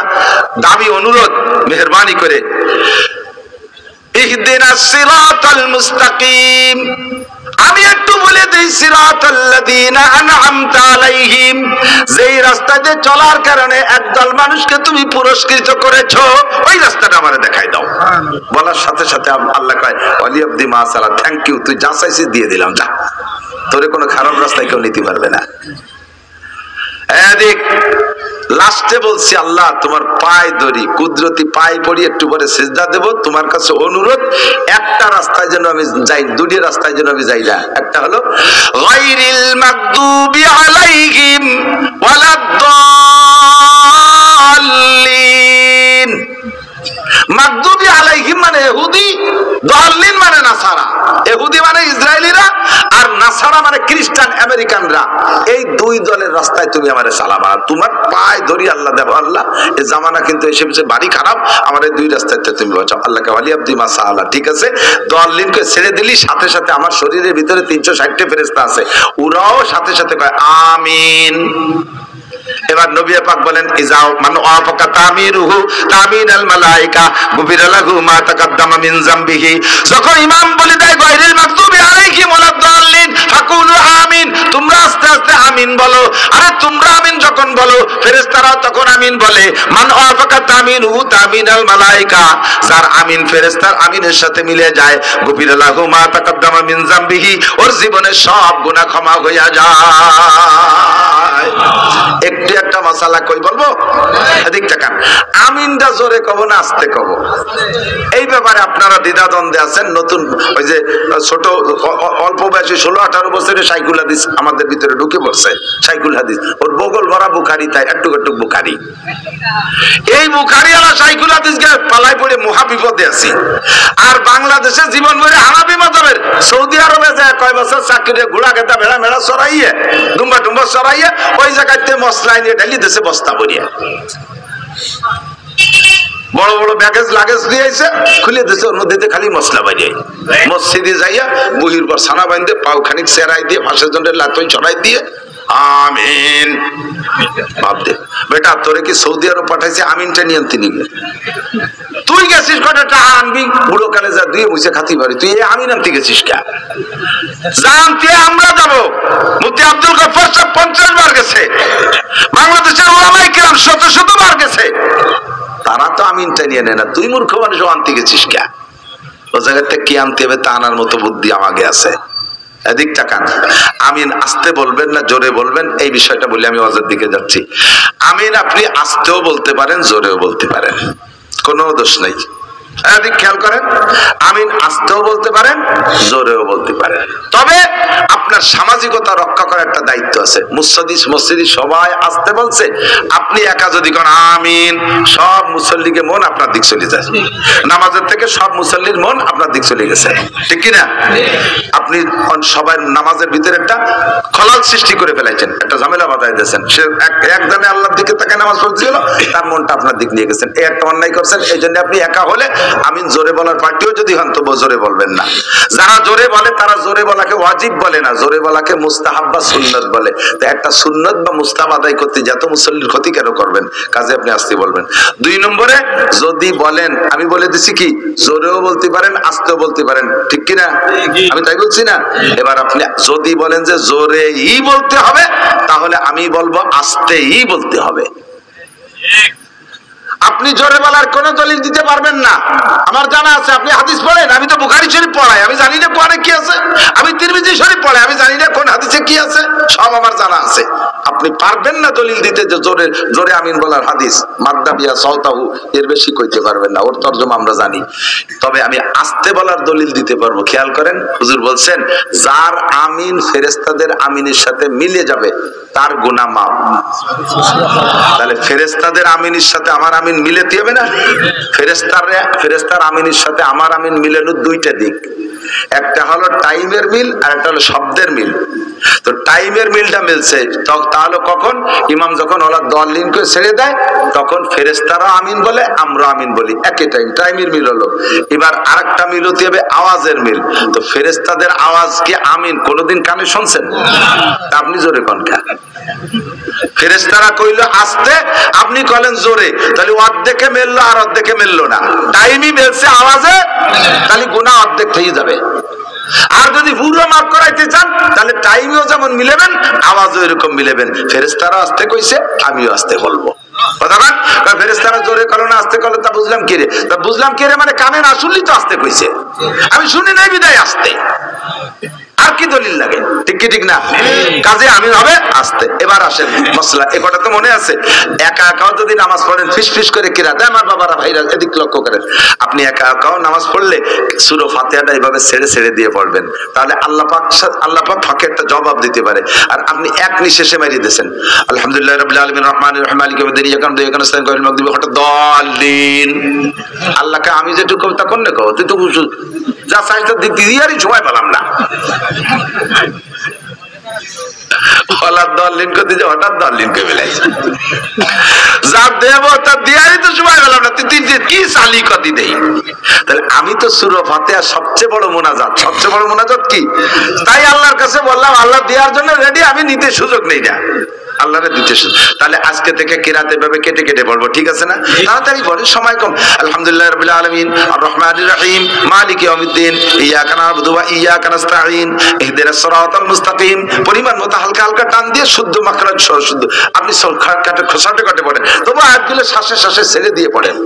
দাবি, অনুরোধ, মেহেরবানি করে ইহদিনাস সিরাতাল মুস্তাকিম, আমি একটু বলে দেই সিরাতাল্লাযীনা আনআমতা আলাইহিম, যেই রাস্তাতে চলার কারণে একদল মানুষকে তুমি পুরস্কৃত করেছো, ওই রাস্তাটা আমারে দেখাই দাও। বলার সাথে সাথে আল্লাহ কয় ওয়ালি আব্দি মা সাআলা, থ্যাংক ইউ, তুই যা চাইছিস দিয়ে দিলাম, যা, তোরে কোনো খারাপ রাস্তায় কেউ নিতে পারবে না। এদিক লাস্টে বলছি আল্লাহ তোমার পায়ে ধরি, কুদরতি পায়ে পড়ি, একটু পরে সিজদা দেব, তোমার কাছে অনুরোধ, একটা রাস্তায় যেন আমি যাই, 2টি রাস্তায় যেন আমি যাই না। একটা হলো গায়রিল মাগদুবি আলাইহিম ওয়ালাদ-দাল্লিন। মাগদুবি আলাইহিম মানে ইহুদি, দাল্লিন মানে নাসারা। ইহুদি মানে ইসরায়েলিরা, আর নাসারা মানে খ্রিস্টান আমেরিকানরা, এই দুই দলের রাস্তায় তুমি আমারে চালাবা, তোমার পায়ে ধরি আল্লাহ দেব, আল্লাহ এই জামানা কিন্তু এসে বাড়ি খারাপ, আমার এই দুই রাস্তায় তুমি বাঁচাও, আল্লাহকে ওয়ালি আব্দি মাসা আল্লাহ। ঠিক আছে, দলিলকে ছেড়ে দিলি, সাথে সাথে আমার শরীরের ভিতরে 360টা ফেরেশতা আছে, ওরাও সাথে সাথে কয় আমিন। এবার নবী পাক বলেন ইজাও মান ওয়াফাকা তামিরুহু তামিনাল মালায়েকা গুফিরা লাহু মা তাকাদ্দামা মিন যামবিহি। যখন ইমাম বলে দেয় গায়রিল মাগদুবি আলাইহিম ওয়ালাদ-দাল্লিন ফাকুলু আমিন, তোমরা আস্তে আস্তে আমিন বলো। আরে তোমরা আমিন যখন বলো, ফেরেশতারা তখন আমিন বলে। মান ওয়াফাকা তামিরুহু তামিনাল মালায়েকা, যার আমিন ফেরেশতার আমিনের সাথে মিলে যায়, গুফিরা লাহু মা তাকাদ্দামা মিন যামবিহি, ওর জীবনের সব গুনাহ ক্ষমা হইয়া যায়। একটু একটা মাসালা কই বলবো, এদিক তাকান। আমিনটা জোরে কব না আস্তে কব, এই ব্যাপারে আপনারা দ্বিধাদ্বন্দ্বে আছেন। নতুন ওই যে ছোট অল্প বয়সী 16-18 বছরের শাইখুল হাদিস আমাদের ভিতরে ঢুকে পড়ছে। শাইখুল হাদিস, ওর বগল ভরা বুখারী, তাই একটু একটু বুখারী। এই বুখারী আলা শাইখুল হাদিসকে পালাই পড়ে মহা বিপদে আছি। আর বাংলাদেশে জীবন ভরে হানাফি মাযহাবের, সৌদি আরবে যায় কয় বছর চাকরি, ঘোড়া খেতা ভেড়া মেড়া চড়াইয়ে, দুম্বা টুম্বা চড়াইয়ে, ওই জায়গাতে মশলা নিয়ে ঢালি দেশে বস্তা ভরিয়া, বড় বড় ব্যাগেজ লাগেজ দিয়ে আইছে, খুলে দিয়েছে, ওর মধ্যে খালি মশলা বাজিয়ে মসজিদে যাইয়া বহির পর ছানা বাঁধে, পাও খানিক চেরাই দিয়ে, ফাঁসের জন্য লাতই চড়াই দিয়ে আমিন। ভাবতে বেটা, তোরে কি সৌদি আরব পাঠাইছে আমিনটা নিয়ে আনতে নিবে? তুই গেছিস কটা টাকা আনবি, বুড়ো কালে যা দুয়ে মুছে খাতি পারি, তুই আমিন আনতে গেছিস কে? জানতে আমরা যাবো। মুফতি আব্দুল গফফার সাহেব 50 বার গেছে, বাংলাদেশের উলামায়ে কেরাম শত শত বার গেছে, তারা তো আমিনটা নিয়ে নেয় না। তুই মূর্খ মানুষ আনতে গেছিস কে? ও জায়গাতে কি আনতে হবে তা আনার মতো বুদ্ধি আমাকে আছে। এদিক তাকান। আমিন আস্তে বলবেন না জোরে বলবেন, এই বিষয়টা বলে আমি ওয়াজের দিকে যাচ্ছি। আমিন আপনি আস্তেও বলতে পারেন, জোরেও বলতে পারেন, কোনো দোষ নেই। এদিক খেয়াল করেন, আমিন আস্তেও বলতে পারেন, জোরেও বলতে পারেন, তবে আপনার সামাজিকতা রক্ষা করার একটা দায়িত্ব আছে। মসজিদে সবাই আস্তে বলছে, আপনি একা যদি কোন আমিন, সব মুসল্লিকে মন আপনার দিক চলে যায়, নামাজের থেকে সব মুসল্লির মন আপনার দিক চলে গেছে, ঠিক কিনা? আপনি সবাই নামাজের ভিতরে একটা খলাল সৃষ্টি করে ফেলাইছেন, একটা ঝামেলা বাঁধাই দিয়েছেন। সে একদমে আল্লাহর দিকে তাকে নামাজ পড়ছিল, তার মনটা আপনার দিক নিয়ে গেছেন, এই একটা অন্যায় করছেন। এই জন্য আপনি একা হলে আমিন জোরে বলার পার্টিও যদি হন তবু জোরে বলবেন না। যারা জোরে বলে তারা জোরে বলাকে ওয়াজিব বলে না, জোরে বলাকে মুস্তাহাব বা সুন্নত বলে। তো একটা সুন্নত বা মুস্তাহাব আদায় করতে যত মুসল্লির ক্ষতি কেন করবেন? কাজে আপনি আস্তে বলবেন। 2 নম্বরে, যদি বলেন, আমি বলে দিছি কি জোরেও বলতে পারেন, আস্তেও বলতে পারেন, ঠিক কিনা? আমি তাই বলছি না? এবার আপনি যদি বলেন যে জোরেই বলতে হবে, তাহলে আমি বলবো আস্তেই বলতে হবে। আপনি জোরে বলার কোন দলিল দিতে পারবেন না। আমার জানা আছে, আপনি হাদিস পড়েন, আমি তো বুখারী শরীফ পড়াই, আমি জানি না কোরআনে কি আছে। আমি তিরমিজি শরীফ পড়াই, আমি জানি না কোন হাদিসে কি আছে, সব আমার জানা আছে। আপনি পারবেন না দলিল দিতে যে জোরে জোরে আমিন বলার হাদিস মাদ্দাবিয়া সাউতাহু, এর বেশি কইতে পারবেন না, ওর তরজমা আমরা জানি। তবে আমি আস্তে বলার দলিল দিতে পারবো। খেয়াল করেন, হুজুর বলছেন যার আমিন ফেরেশতাদের আমিনের সাথে মিলে যাবে তার গুনাহ মাফ। তাহলে ফেরেশতাদের আমিনের সাথে আমার আমিন মিলাতে হবে না? ফেরেশতার আমিনের সাথে আমার আমিন মিলানোর 2টা দিক, একটা হলো টাইমের মিল আর একটা হলো শব্দের মিল। তো টাইমের মিলটা মিলছে, তাহলে কখন? ইমাম যখন ওলা দলিনকে ছেড়ে দেয় তখন ফেরেশতারা আমিন বলে, আমরা আমিন বলি, একই টাইমের মিল হলো। এবার আরেকটা মিল হতে হবে আওয়াজের মিল। তো ফেরেশতাদের আওয়াজ কি আমিন কোনোদিন কানে শুনছেন? আপনি জোরে কোন কা? ফেরেশতারা কইলো আস্তে, আপনি কইলেন জোরে, তাহলে অর্ধেকে মিললো আর অর্ধেকে মিললো না। টাইমই মিলছে আওয়াজে, তাহলে গুনাহ অর্ধেক থেকে যাবে। আর যদি পুরো মাফ করাইতে চান তাহলে টাইমেও যেমন মিলেবেন, আওয়াজও এরকম মিলেবেন। ফেরেশতারা আস্তে কইছে, আমিও আস্তে বলবো। কথা বল, ফেরেশতারা জোরে করো না আস্তে করো, তা বুঝলাম কি রে? তা বুঝলাম কি রে মানে কানে না শুনলি তো আস্তে কইছে, আমি শুনি নাই বিদায় আস্তে। আর কি দলিল লাগে? ঠিক কি ঠিক না? কাজে আমি হবে আস্তে। এবার আসেন মশলা, এ কথা তো মনে আছে, একা একাও যদি নামাজ পড়েন ফিস ফিস করে কিরা দেয় আমার বাবারা ভাইরা, এদিক লক্ষ্য করেন। আপনি একা একাও নামাজ পড়লে সূরা ফাতিহাটা এইভাবে ছেড়ে ছেড়ে দিয়ে পড়বেন, তাহলে আল্লাহ পাক ফাঁকে একটা জবাব দিতে পারে। আর আপনি এক নিঃশেষে মারিয়ে দিয়েছেন আলহামদুলিল্লাহ রাব্বিল আলামিন রহমানির রহিম মালিকি ইয়াউমিদ্দিন ইয়াকাম ইয়াকাম নাস্তাইন ওয়াল মাগদুবি হঠাৎ দলিন। আল্লাহকে আমি যেটুকু তা কোন না কও, তুই তো যা চাইছ দিয়ারই সময় পেলাম না। হলার দলিন করে দিয়ে হঠাৎ দলিন করে বেলাইছে যা দেব তা দিয়াই তো সময় পেলাম না, তুই কি চালি কতি দেই। তাহলে আমি তো সূরা ফাতিহা সবচেয়ে বড় মুনাজাত, সবচেয়ে বড় মুনাজাত কি? তাই আল্লাহর কাছে বললাম আল্লাহ দেওয়ার জন্য রেডি, আমি নিতে সুযোগ নেই না, আল্লাহরে দিতে সুযোগ। তাহলে আজকে থেকে কিরাতে ভাবে কেটে কেটে পড়বো, ঠিক আছে না? তাড়াতাড়ি পড়ে, সময় কম। আলহামদুলিল্লাহ রাব্বিল আলামিন আর রহমানির রহিম মালিকি ইয়াউমিদ্দিন ইয়্যাকা না'বুদু ওয়া ইয়্যাকা নাস্তাঈন ইহদিনাস সিরাতাল মুস্তাকিম। পরিমাণ মতো হালকা হালকা টান দিয়ে শুদ্ধ মাখরাজ সহ শুদ্ধ আপনি কাটে খোসাটে কাটে পড়েন, তবু আয়াতগুলো শ্বাসে শ্বাসে ছেড়ে দিয়ে পড়েন।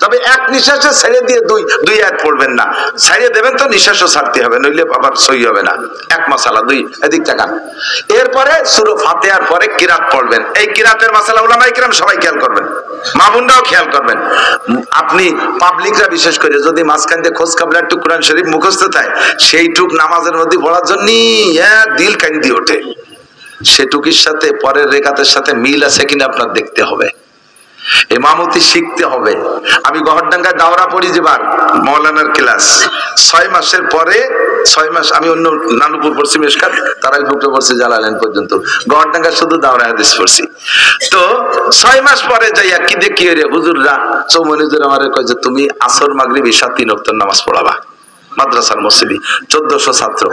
তবে এক নিঃশ্বাসে ছেড়ে দিয়ে দুই আয়াত পড়বেন না, ছেড়ে দেবেন তো নিঃশ্বাসও ছাড়তে হবে, নইলে আবার সই হবে না। এক মাসালা, দুই এদিক তাকান। এরপরে সূরা ফাতিহার পরে কিরাত পড়বেন। এই কিরাতের মাসালা উলামায়ে কিরাম সবাই খেয়াল করবেন, মা বোনরাও খেয়াল করবেন। আপনি পাবলিকরা বিশেষ করে যদি মাঝখান দিয়ে খোঁজ খবর একটু কোরআন শরীফ মুখস্থ থাকে, সেইটুক নামাজের মধ্যে পড়ার জন্য দিল কান্দি ওঠে। সেটুকির সাথে পরের রেখাতের সাথে মিল আছে কিনা আপনার দেখতে হবে, ইমামতি শিখতে হবে। আমি গহরডাঙ্গায় দাওরা পড়ি যেবার মৌলানার ক্লাস, 6 মাসের পরে 6 মাস আমি অন্য নানুপুর পড়ছি, মেশকাত তারাইপুরে পড়ছি, জালালাইন পর্যন্ত। গহরডাঙ্গা শুধু দাওরা হাদিস পড়ছি। তো 6 মাস পরে যাইয়া কি দেখি রে হুজুররা চৌমনিজুর আমারে কয় যে তুমি আসর মাগরিব ঈশা 3 ওয়াক্ত নামাজ পড়াবা মাদ্রাসার মসজিদে। 1400 ছাত্র,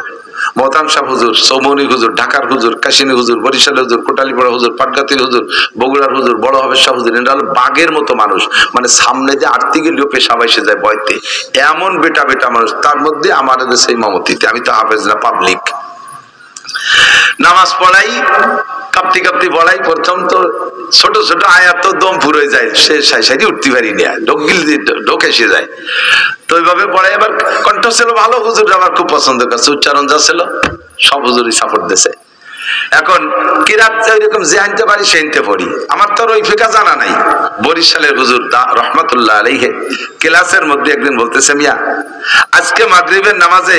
মোহতারাম সাহেব হুজুর, চৌমনি হুজুর, ঢাকার হুজুর, কাশিনী হুজুর, বরিশালের হুজুর, কোটালীপাড়া হুজুর, পাটগাতির হুজুর, বগুড়ার হুজুর, বড় হবে শাহ হুজুর, এরা হলো বাঘের মতো মানুষ, মানে সামনে যে আটতে গেলেও পেশাব এসে যায় বয়তে, এমন বেটা বেটা মানুষ। তার মধ্যে আমার দেশে ইমামতিতে, আমি তো হাফেজ না, পাবলিক নামাজ পড়াই, কাঁপতি কাঁপতি পড়াই। প্রথম তো ছোট ছোট আয়াত তো দম ফুরে যায়, সে সাইডে উঠতে পারি না, ঢোক এসে যায়। তো ওইভাবে পড়াই। এবার কণ্ঠ ছিল ভালো, হুজুর আমার খুব পছন্দ করছে, উচ্চারণ যা ছিল সব হুজুরই সাপোর্ট দিয়েছে। এখন কিরাত ওইরকম যে আনতে পারি সে আনতে পড়ি, আমার তো ওই ফিকা জানা নাই। বরিশালের হুজুর রহমাতুল্লাহ আলাইহি ক্লাসের মধ্যে একদিন বলতেছে, মিয়া আজকে মাগরিবের নামাজে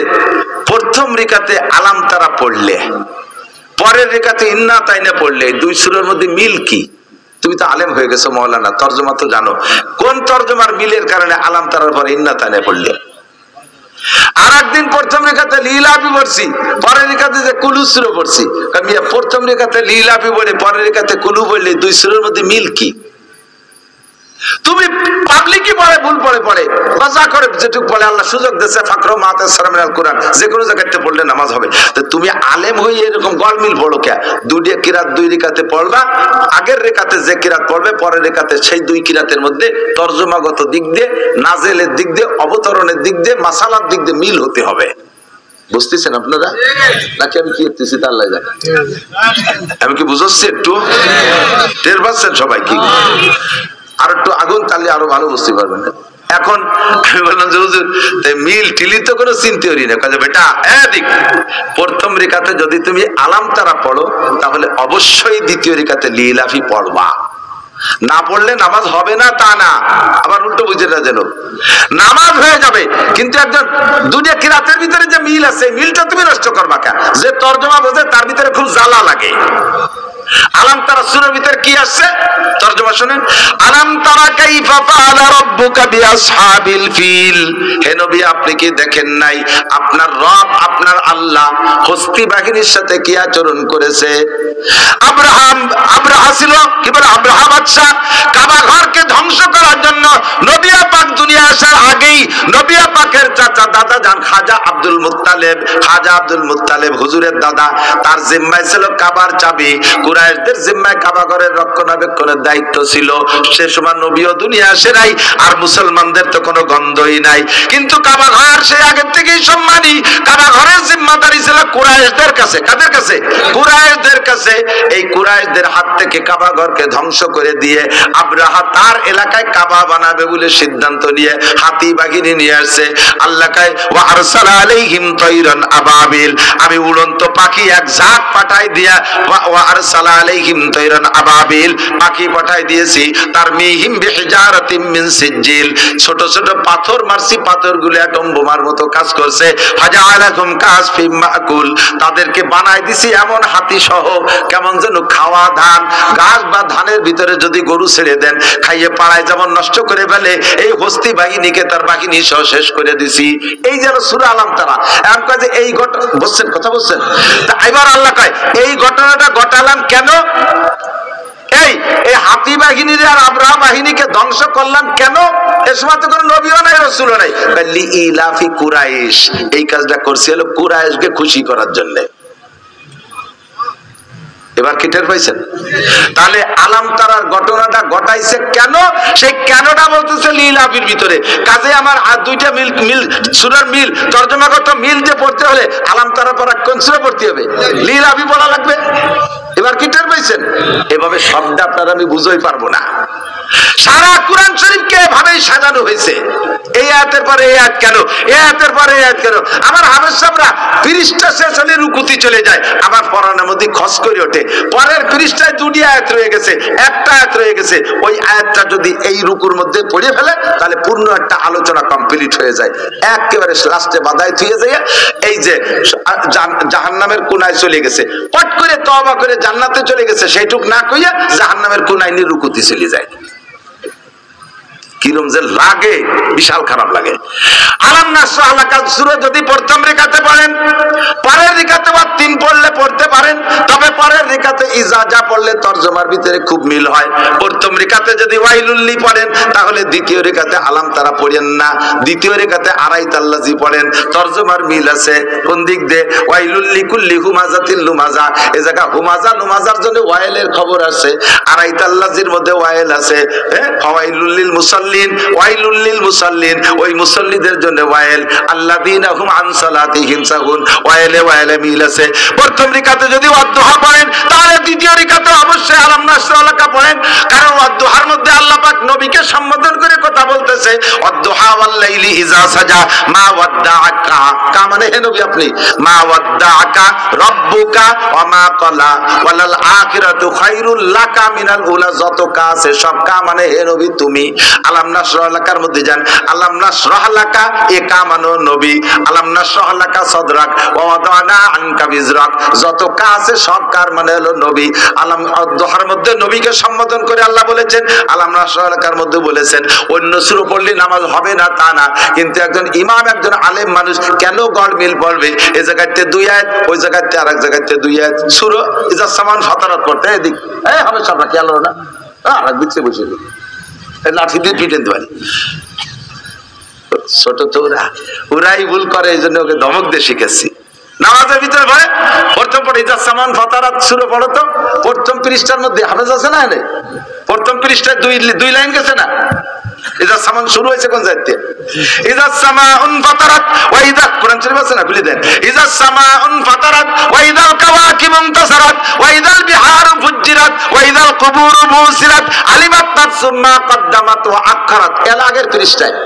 প্রথম রিকাতে আলাম তারা পড়লে, পরের রেখাতে ইন্না তাইনা পড়লে, দুই সূরার মধ্যে মিল কি? তুমি তো আলেম হয়ে গেছো মাওলানা, তরজমা তো জানো, কোন তরজমার মিলের কারণে আলাম তারার পরে ইন্না তাইনা পড়লে? আর একদিন প্রথম রেখাতে লিলাফি পড়ছি, পরের রেখাতে যে কুলু সূরা পড়ছি। মিয়া প্রথম রেখাতে লিলাফি পড়ে পরের রেখাতে কুলু পড়লে দুই সূরার মধ্যে মিল কি? তুমি পাবলিকই পড়ে ভুল পড়ে বাজা করে যেটুকু পড়ে আল্লাহ সুযোগ দিয়েছে, ফাকরু মা তায়াসসারা মিনাল কুরআন, যে কোনো জায়গাতে পড়লে নামাজ হবে। তো তুমি আলেম হয়ে এরকম গলমিল পড়ো কে? দুই কিরাত দুই রেখাতে পড়বা, আগের রেখাতে যে কিরাত পড়বে পরের রেখাতে সেই দুই কিরাতের মধ্যে তরজমাগত দিক দিয়ে, নাজেলের দিক দিয়ে, অবতরণের দিক দিয়ে, মাসালার দিক দিয়ে মিল হতে হবে। বুঝতেছেন আপনারা নাকি আমি কি করতেছি তা আল্লাহ জানে। আমি কি বুঝাচ্ছি একটু? টের পাচ্ছেন সবাই কি? আর একটু আগুন তাহলে আরো ভালো বুঝতে পারবেন। এখন আমি বললাম যে হুজুর মিল টিলি তো কোনো চিন্তা করি না, কাজে বেটা এদিক প্রথম রেখাতে যদি তুমি আলাম তারা পড়ো তাহলে অবশ্যই দ্বিতীয় রেখাতে লিলাফি পড়বা, না পড়লে নামাজ হবে না তা না, আবার উল্টো বুঝে না যেন নামাজ হয়ে যাবে। কিন্তু একজন দুইটা কিরাতের ভিতরে যে মিল আছে, মিলটা তুমি নষ্ট করবা কেন? যে তরজমা বোঝে তার ভিতরে খুব জ্বালা লাগে। আলাম তারা সূরার ভিতরে কি আসছে তরজমা শুনেন, আলাম তারা কাইফা ফাআলা রাব্বুকা বিআসহাবিল ফিল। হে নবী আপনি কি দেখেন নাই আপনার রব আপনার আল্লাহ হস্তি বাহিনীর সাথে কি আচরণ করেছে? আব্রাহা ছিল কি বলে, আব্রাহা বাদশা কাবা ঘরকে ধ্বংস করার জন্য নবী পাক দুনিয়া আসার আগেই নবী পাকের চাচা দাদা জান খাজা আব্দুল মুত্তালিব হুজুরের দাদা, তার জিম্মায় ছিল কাবার চাবি, কুরাইশদের জিম্মায় কাবা ঘরের রক্ষণাবেক্ষণের দায়িত্ব ছিল। সে সময় নবীও দুনিয়া আসে নাই, আর মুসলমানদের তো কোনো গন্ধই নাই। কিন্তু কাবা ঘর সে আগের থেকেই সম্মানী, কাবা ঘরের জিম্মাদারি ছিল কুরাইশদের কাছে। কাদের কাছে? কুরাইশদের কাছে। এই কুরাইশদের হাত থেকে কাবা ঘরকে ধ্বংস করে দিয়ে আব্রাহা তার এলাকায় কাবা বানাবে বলে সিদ্ধান্ত নিয়ে হাতি বাহিনী নিয়ে আসছে। আল্লাহ কয় ওয়া আরসালা আলাইহিম তায়রান আবাবিল, আমি উড়ন্ত পাখি এক ঝাঁক পাঠাই দিয়া, ওয়া আরসালা আলাইহিম তায়রান আবাবিল পাখি পাঠাই দিয়েছি, তার মিহিম বিহিজারাতিম মিন সিজিল, ছোট ছোট পাথর মারছি, পাথরগুলো অ্যাটম বোমার মতো কাজ করছে। ফাজাআলাকুম কাসফিম মাকুল, তাদেরকে বানাই দিছি এমন হাতি সহ, কেমন যেন খাওয়া ধান, ঘাস বা ধানের ভিতরে যদি গরু ছেড়ে দেন খাইয়ে পাড়ায় যেমন নষ্ট করে ফেলে, এই হস্তি বাহিনীকে তার বাহিনী সহ শেষ করে দিছি। করেছি। এই যেন সূরা আলাম তারা এখন কয় যে এই বুঝছেন কথা বলছেন। তা এবার আল্লাহ কয় এই ঘটনাটা ঘটালাম কেন, এই হাতি বাহিনীর আর আব্রাহা বাহিনীকে ধ্বংস করলাম কেন? এ সময় তো কোনো নবীও নাই রাসূলও নাই। লিইলাফি কুরাইশ, এই কাজটা করছি হলো কুরাইশকে খুশি করার জন্য। এবার কি টের পাইছেন? তাহলে আলাম তারার ঘটনাটা ঘটাইছে কেন, সেই কেনটা বলতেছে লিইলাফির ভিতরে। কাজে আমার আর দুইটা মিল সূরার মিল তরজমাগত মিল যে পড়তে হলে আলাম তারা পড়া কোন সূরা পড়তে হবে? লিইলাফি বলা লাগবে। এবার কি টের পাইছেন? এভাবে শব্দ আপনারা আমি বুঝাই পারবো না। সারা কোরআন শরীফকে এভাবেই সাজানো হয়েছে। এই আয়াতের পরে এই আয়াত কেন, এই আয়াতের পরে এই আয়াত কেন। আমার হাফেজ সাহেবরা পৃষ্ঠা শেষ হলে রুকুতে চলে যায়, আমার পড়ানোর মধ্যে খস করে ওঠে। পরের পৃষ্ঠায় দুটি আয়াত রয়ে গেছে, একটা আয়াত রয়ে গেছে। ওই আয়াতটা যদি এই রুকুর মধ্যে পড়ে ফেলে তাহলে পূর্ণ একটা আলোচনা কমপ্লিট হয়ে যায়। একেবারে লাস্টে বাধায় থুয়ে যায় এই যে জাহান্নামের কোনায় চলে গেছে, পট করে তওবা করে জান্নাতে চলে গেছে, সেইটুক না কইয়া জাহান্নামের কোনায় নিয়ে রুকুতে চলে যায়। কিরম যে লাগে, বিশাল খারাপ লাগে। আলাম নাশরাহ লাকা সূরা যদি প্রথম রেখাতে পড়েন, পরের রেখাতে বা 3 পড়লে পড়তে পারেন, তবে পরের রেখাতে ইজাজা পড়লে তরজমার ভিতরে খুব মিল হয়। প্রথম রেখাতে যদি ওয়াইলুল্লি পড়েন তাহলে দ্বিতীয় রেখাতে আলাম তারা পড়েন না, দ্বিতীয় রেখাতে আরাইতাল্লাজি পড়েন, তরজমার মিল আছে। কোন দিক দিয়ে? ওয়াইলুল্লি কুল্লি হুমাজাতিল লুমাজা, এই জায়গা হুমাজা লুমাজার জন্য ওয়াইলের খবর আছে, আরাইতাল্লাজির মধ্যে ওয়াইল আছে। ফাওয়াইলুল মুসাল্লিন, ওয়াইলুল লিল মুসাল্লিন, ওই মুসাল্লিদের জন্য ওয়াইল। আল্লাযীনা হুম আন সালাতিহিম সাহুন, ওয়াইলে ওয়াইলে মিল আছে। প্রথম রিকাতে যদি ওয়াদুহা পড়েন তাহলে দ্বিতীয় রিকাতে অবশ্যই আলাম নাশরাহ লাকা পড়েন, কারণ ওয়াদুহার মধ্যে আল্লাহ পাক নবীকে সম্বোধন করে কথা বলতেছে। ওয়াদুহা ওয়াল লাইলি ইযা সাজা মা ওয়াদ্দাআকা, কা মানে হে নবী আপনি, মা ওয়াদ্দাআকা রাব্বুকা ওয়া মা ক্বালা ওয়ালাল আখিরাতু খায়রুল লাকা মিনাল উলা, যত কা আছে সব কা মানে হে নবী তুমি। আলাম নাশরাহ লাকার মধ্যে যান, আলাম নাশরাহ লাকা এ কা মানে নবী, আলাম নাশরাহ লাকা সদরাক ওয়া ওয়াদানা আনকা বিজরাক, যত কা আছে সব কার মানে হলো নবী। আলাম দোহার মধ্যে নবীকে সম্বোধন করে আল্লাহ বলেছেন, আলাম নাশরাহ লাকার মধ্যে বলেছেন। অন্য সূরা পড়লে নামাজ হবে না তা না, কিন্তু একজন ইমাম একজন আলেম মানুষ কেন গড়মিল পড়বে? এই জায়গাতে 2 আয়াত, ওই জায়গাতে আরেক জায়গাতে 2 আয়াত। সূরা ইজা সামান ফাতারাত পড়তে এদিক হবে সব কি আল্লাহ না আরেক দিকে বসে লাঠি দিয়ে পিটেন পারি। ছোট তো ওরাই ভুল করে, এই জন্য ওকে ধমক দিয়ে শিখেছি। নামাজের ভিতরে ভয় প্রথম পড়ে ইজা সামান ফাতারাত সূরা পড়ো তো, প্রথম পৃষ্ঠার মধ্যে হাফেজ আছে না? প্রথম পৃষ্ঠায় 2 লাইন গেছে না? ইজা সামান শুরু হয়েছে কোন জায়গাতে? ইজা সামাউন ফাতারাত ওয়া ইজা, কোরআন শরীফ আছে না, খুলে দেন। ইজা সামাউন ফাতারাত ওয়া ইজাল কাওয়াকিবু ইনতাসারাত ওয়া ইজাল বিহারু ফুজ্জিরাত ওয়া ইজাল কুবুরু বুসিরাত আলিমাত নাফসুম মা কদ্দামাত ওয়া আখখারাত, এর আগের পৃষ্ঠায়।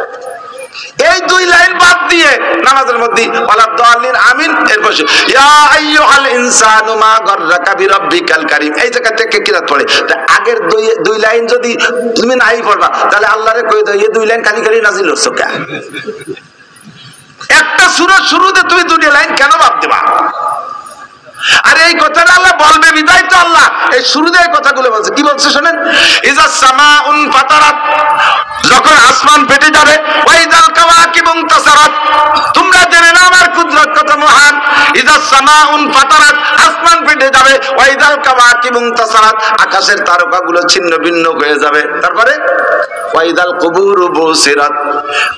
এই 2 লাইন বাদ দিয়ে নামাজের মধ্যে ওয়ালা দাল্লিন আমিন, এরপর ইয়া আইয়ুহাল ইনসানু মা গাররাকা বিরাব্বিকাল কারীম, এই জায়গা থেকে কিরাত পড়ে। তা আগের 2 লাইন যদি তুমি নাই পড়বা তাহলে আল্লাহরে কই দাও এই 2 লাইন খালি খালি নাজিল হচ্ছে কেন? একটা সূরার শুরুতে তুমি 2 লাইন কেন বাদ দিবা? আর এই কথাটা আল্লাহ বলবে বিদায় তো আল্লাহ এই শুরুতে এই কথাগুলো বলছে। কি বলছে শুনেন, ইজা সামাউন ফাতারাত, যখন আসমান ফেটে যাবে, ওয়াইদাল কাওয়াকিবু ইনতাসারাত, তোমরা জেনে নাও আমার কুদরত কত মহান। ইজা সামাউন ফাতারাত, আসমান ফেটে যাবে, ওয়াইদাল কাওয়াকিবু ইনতাসারাত, আকাশের তারকাগুলো ছিন্ন ভিন্ন হয়ে যাবে। তারপরে ওয়াইদাল কুবুরু বুসিরাত,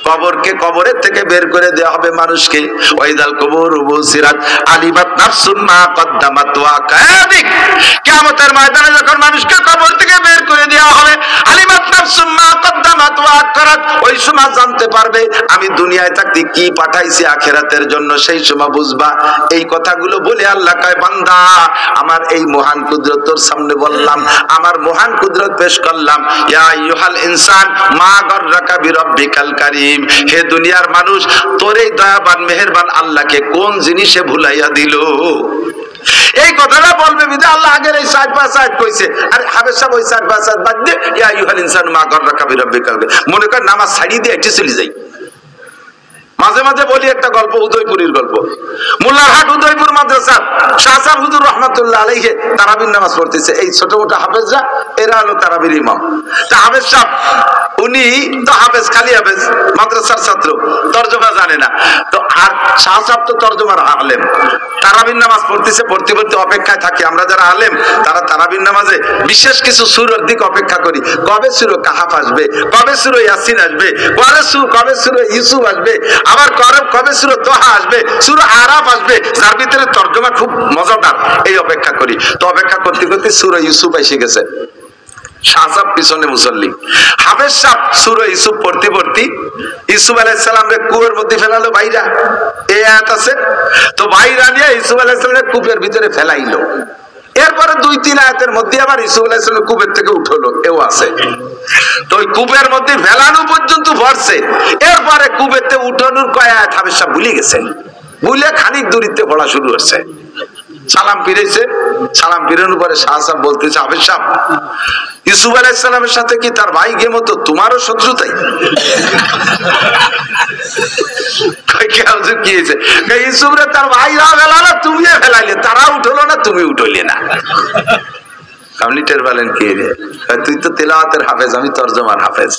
কবরকে কবরের থেকে বের করে দেওয়া হবে মানুষকে। ওয়াইদাল কুবুরু বুসিরাত আলিমাত নাফসুম মা কদ্দামাত ওয়া কাদিক, কিয়ামতের ময়দানে যখন মানুষকে কবর থেকে বের করে দেওয়া হবে, আলিমাত নাফসুম মা কদ্দামাত ওয়া আখখারাত, ওই সময় জানতে পারবে আমি দুনিয়ায় থাকতে কি পাঠাইছি আখিরাতের জন্য, সেই সময় বুঝবা। এই কথাগুলো বলে আল্লাহ কয় বান্দা আমার এই মহান কুদরত তোর সামনে বললাম, আমার মহান কুদরত পেশ করলাম। ইয়া আইয়ুহাল ইনসান মা গাররাকা বিরাব্বিকাল কারীম, হে দুনিয়ার মানুষ তোর এই দয়াবান মেহেরবান আল্লাহকে কোন জিনিসে ভুলাইয়া দিল? এই কথাটা বলবে বিধায় আল্লাহ আগের এই 4-5 আয়াত কইছে। আর হাফেজ সাহেব ওই 4-5 আয়াত বাদ দিয়ে ইয়া আইয়ুহাল ইনসানু মা গাররাকা বিরাব্বিকাল কারীম, মনে কর নামাজ ছাড়িয়ে দিয়ে এটি চলে যাই। মাঝে মাঝে বলি একটা গল্প, উদয়পুরের গল্প। মোল্লারহাট উদয়পুর মাদ্রাসা শাহসাব হুজুর রহমাতুল্লাহ আলাইহি তারাবির নামাজ পড়তেছে। এই ছোট মোটো হাফেজরা এরা হলো তারাবির ইমাম। তা হাফেজ সাহেব উনি তো হাফেজ, খালি হাফেজ, মাদ্রাসার ছাত্র, তর্জমা জানে না। তো আর শাহ সাহেব তো তর্জমার আলেম, তারাবির নামাজ পড়তেছে, পড়তে পড়তে অপেক্ষায় থাকি। আমরা যারা আলেম তারা তারাবির নামাজে বিশেষ কিছু সূরার দিকে অপেক্ষা করি। কবে সূরা কাহাফ আসবে, কবে সূরা ইয়াসিন আসবে, কবে সূরা ইউসুফ আসবে, আবার কবে সূরা তোহা আসবে, সূরা আরাফ আসবে, যার ভিতরে তর্জমা খুব মজাদার, এই অপেক্ষা করি। তো অপেক্ষা করতে করতে সূরা ইউসুফ এসে গেছে। শাহ সাহেব পিছনে মুসল্লি, হাফেজ সাহেব সূরা ইউসুফ পড়তে পড়তে ইউসুফ আলাইহিস সালামকে কুয়োর মধ্যে ফেলালো ভাইরা, এই আয়াত আছে তো, ভাইরা নিয়ে ইউসুফ আলাইহিস সালামকে কূপের ভিতরে ফেলাইলো। এরপরে 2-3 আয়াতের মধ্যে আবার ইউসুফ আলাইহিস সালাম কূপের থেকে উঠলো, এও আছে। তো ওই কূপের মধ্যে ফেলানো পর্যন্ত পড়ছে, এরপরে কূপেতে উঠানোর কয় আয়াত হাফেজ সাহেব ভুলে গেছেন, ভুলে খানিক দূরিতে পড়া শুরু করছে। সালাম ফিরেছে, সালাম ফিরানোর পরে শাহ সাহেব বলতেছে, হাফেজ সাহেব ইউসুফ আলাইহিস সালামের সাথে কি তার ভাই গে মতো তোমারও শত্রুতাই? কি হয়েছে? ইউসুফ রে তার ভাইরা ফেলালো, তুমিও ফেলাইলে, তারা উঠলো না, তুমি উঠলে না। আপনি টের পেলেন কি রে? তুই তো তেলাওয়াতের হাফেজ, আমি তর্জমার হাফেজ।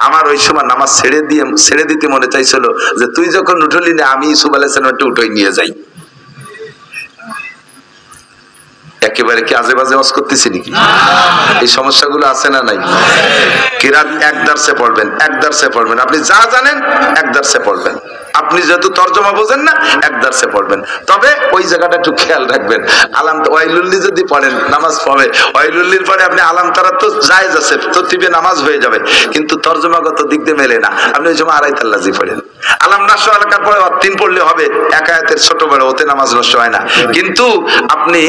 আমার ওই সময় নামাজ ছেড়ে দিতে মনে চাইছিল যে তুই যখন উঠলি না, আমি ইউসুফ আলাইহিস সালামকে উঠাই নিয়ে যাই। একেবারে কি আজে বাজে ওয়াজ করতেছি নাকি? এই সমস্যাগুলো আছে না নাই? কিরাত এক দার্সে পড়বেন, এক দার্সে পড়বেন, আপনি যা জানেন এক দার্সে পড়বেন। আপনি যেহেতু তর্জমা বোঝেন না, এক দার্সে পড়বেন। তবে ওই জায়গাটা একটু খেয়াল রাখবেন। আলাম ওয়াইলুল্লি যদি পড়েন, নামাজ পড়ে ওয়াইলুল্লির পরে আপনি আলাম তারা তো জায়েজ আছে, তরতিবে নামাজ হয়ে যাবে, কিন্তু তর্জমাগত দিক দিয়ে মেলে না। আপনি ওই সময় আড়াইত আল্লাজি পড়েন, আলাম নাশরা এলাকার পরে 3 পড়লে হবে, এক আয়াতের ছোট বড়, ওতে নামাজ নষ্ট হয় না। কিন্তু আপনি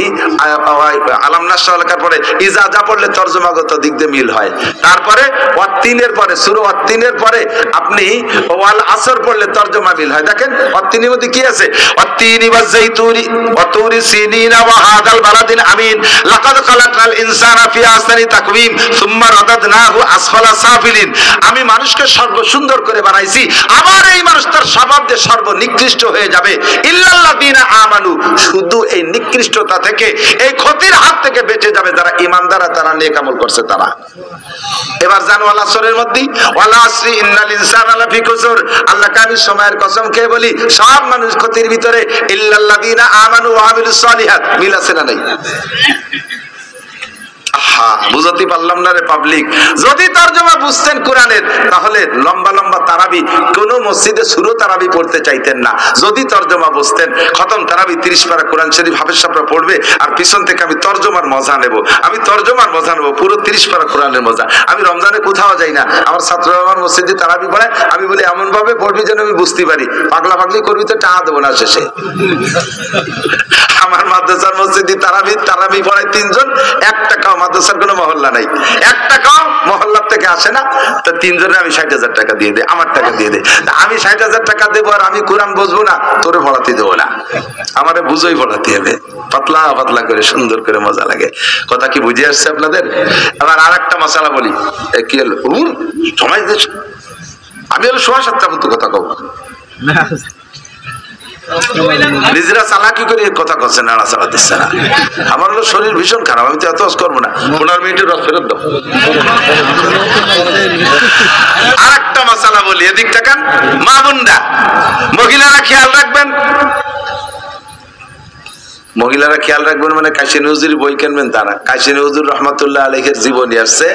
আলাম নাশরা এলাকার পরে ইজা যা পড়লে তর্জমাগত দিক দিয়ে মিল হয়। তারপরে 3-এর পরে সূরা 3-এর পরে আপনি ওয়াল আসর পড়লে তর্জমা মিল হয়। দেখেন 3-এর মধ্যে কি আছে? ওয়াত-তিনি ওয়াজ-যাইতুনি ওয়া তুরি সিনিনা ওয়া হাদাল বালাদিল আমিন লাকাদ খালাকনাল ইনসানা ফি আহসানি তাকওয়িম সুম্মা রাদাদনাহু আসফালা সাফিলিন। আমি মানুষকে সর্বসুন্দর করে বানাইছি, আবার এই মানুষ তার স্বভাব দিয়ে সর্বনিকৃষ্ট হয়ে যাবে। ইল্লাল্লাযিনা আমানু, শুধু এই নিকৃষ্টতা থেকে, এই ক্ষতির হাত থেকে বেঁচে যাবে যারা ঈমানদার, তারা নেক আমল করছে তারা। এবার জানো ওয়াল আসরের মধ্যে ওয়াল আসরি ইন্নাল ইনসানা লাফি খুসর, আল্লাহকে আমি সময়ের কসম খেয়ে বলি সব মানুষ ক্ষতির ভিতরে। ইল্লাল্লাযিনা আমানু ওয়া আমিলুস সালিহাত, মিল আছে না নাই? বুঝতে পারলাম না রে পাবলিক। যদি তর্জমা বুঝতেন কোরআনের, তাহলে লম্বা লম্বা তারাবি কোন মসজিদে সুরো তারাবি পড়তে চাইতেন না। যদি তর্জমা বুঝতেন, খতম তারাবি 30 পারা কোরআন শরীফ হাফেজ সাহেবরা পড়বে, আর পিছন থেকে আমি তর্জমার মজা নেব, আমি তর্জমার মজা নেব, পুরো 30 পারা কোরআনের মজা। আমি রমজানে কোথাও যাই না, আমার ছাত্ররা আমার মসজিদে তারাবি পড়ায়, আমি বলি এমন ভাবে পড়বি যেন আমি বুঝতে পারি। পাগলা পাগলি করবি তো টাকা দেবো না শেষে। আমার মাদ্রাসার মসজিদে তারাবি পড়ায় 3 জন, 1 টাকাও মাদ্রাসার কোনো মহল্লা নাই, 1 টাকাও মহল্লার থেকে আসে না। তো 3 জনে আমি 60,000 টাকা দিয়ে দেয়, আমার টাকা দিয়ে দেয়। আমি 60,000 টাকা দেবো, আর আমি কোরআন বুঝবো না, তোরে পড়াতে দেবো না, আমারে বুঝোই পড়াতে হবে, পাতলা পাতলা করে সুন্দর করে, মজা লাগে। কথা কি বুঝে আসছে আপনাদের? আবার আর একটা মশালা বলি, কি হলো সময় দিয়েছ, আমি হলো 7:15 পর্যন্ত কথা কব, নিজেরা চালাকি করে কথা করছে, নাড়া চালা দিচ্ছে না। আমার হলো শরীর ভীষণ খারাপ, আমি তো এত করবো না, 15 মিনিটের রস ফেরত দাও। আর একটা মশালা বলি, এদিক তাকান মা বোনরা, মহিলারা খেয়াল রাখবেন, মহিলারা খেয়াল রাখবেন মানে কাশী নজরুল বই কিনবেন তারা। কাশী নজরুল রহমাতুল্লাহ আলাইহির জীবনী আসছে,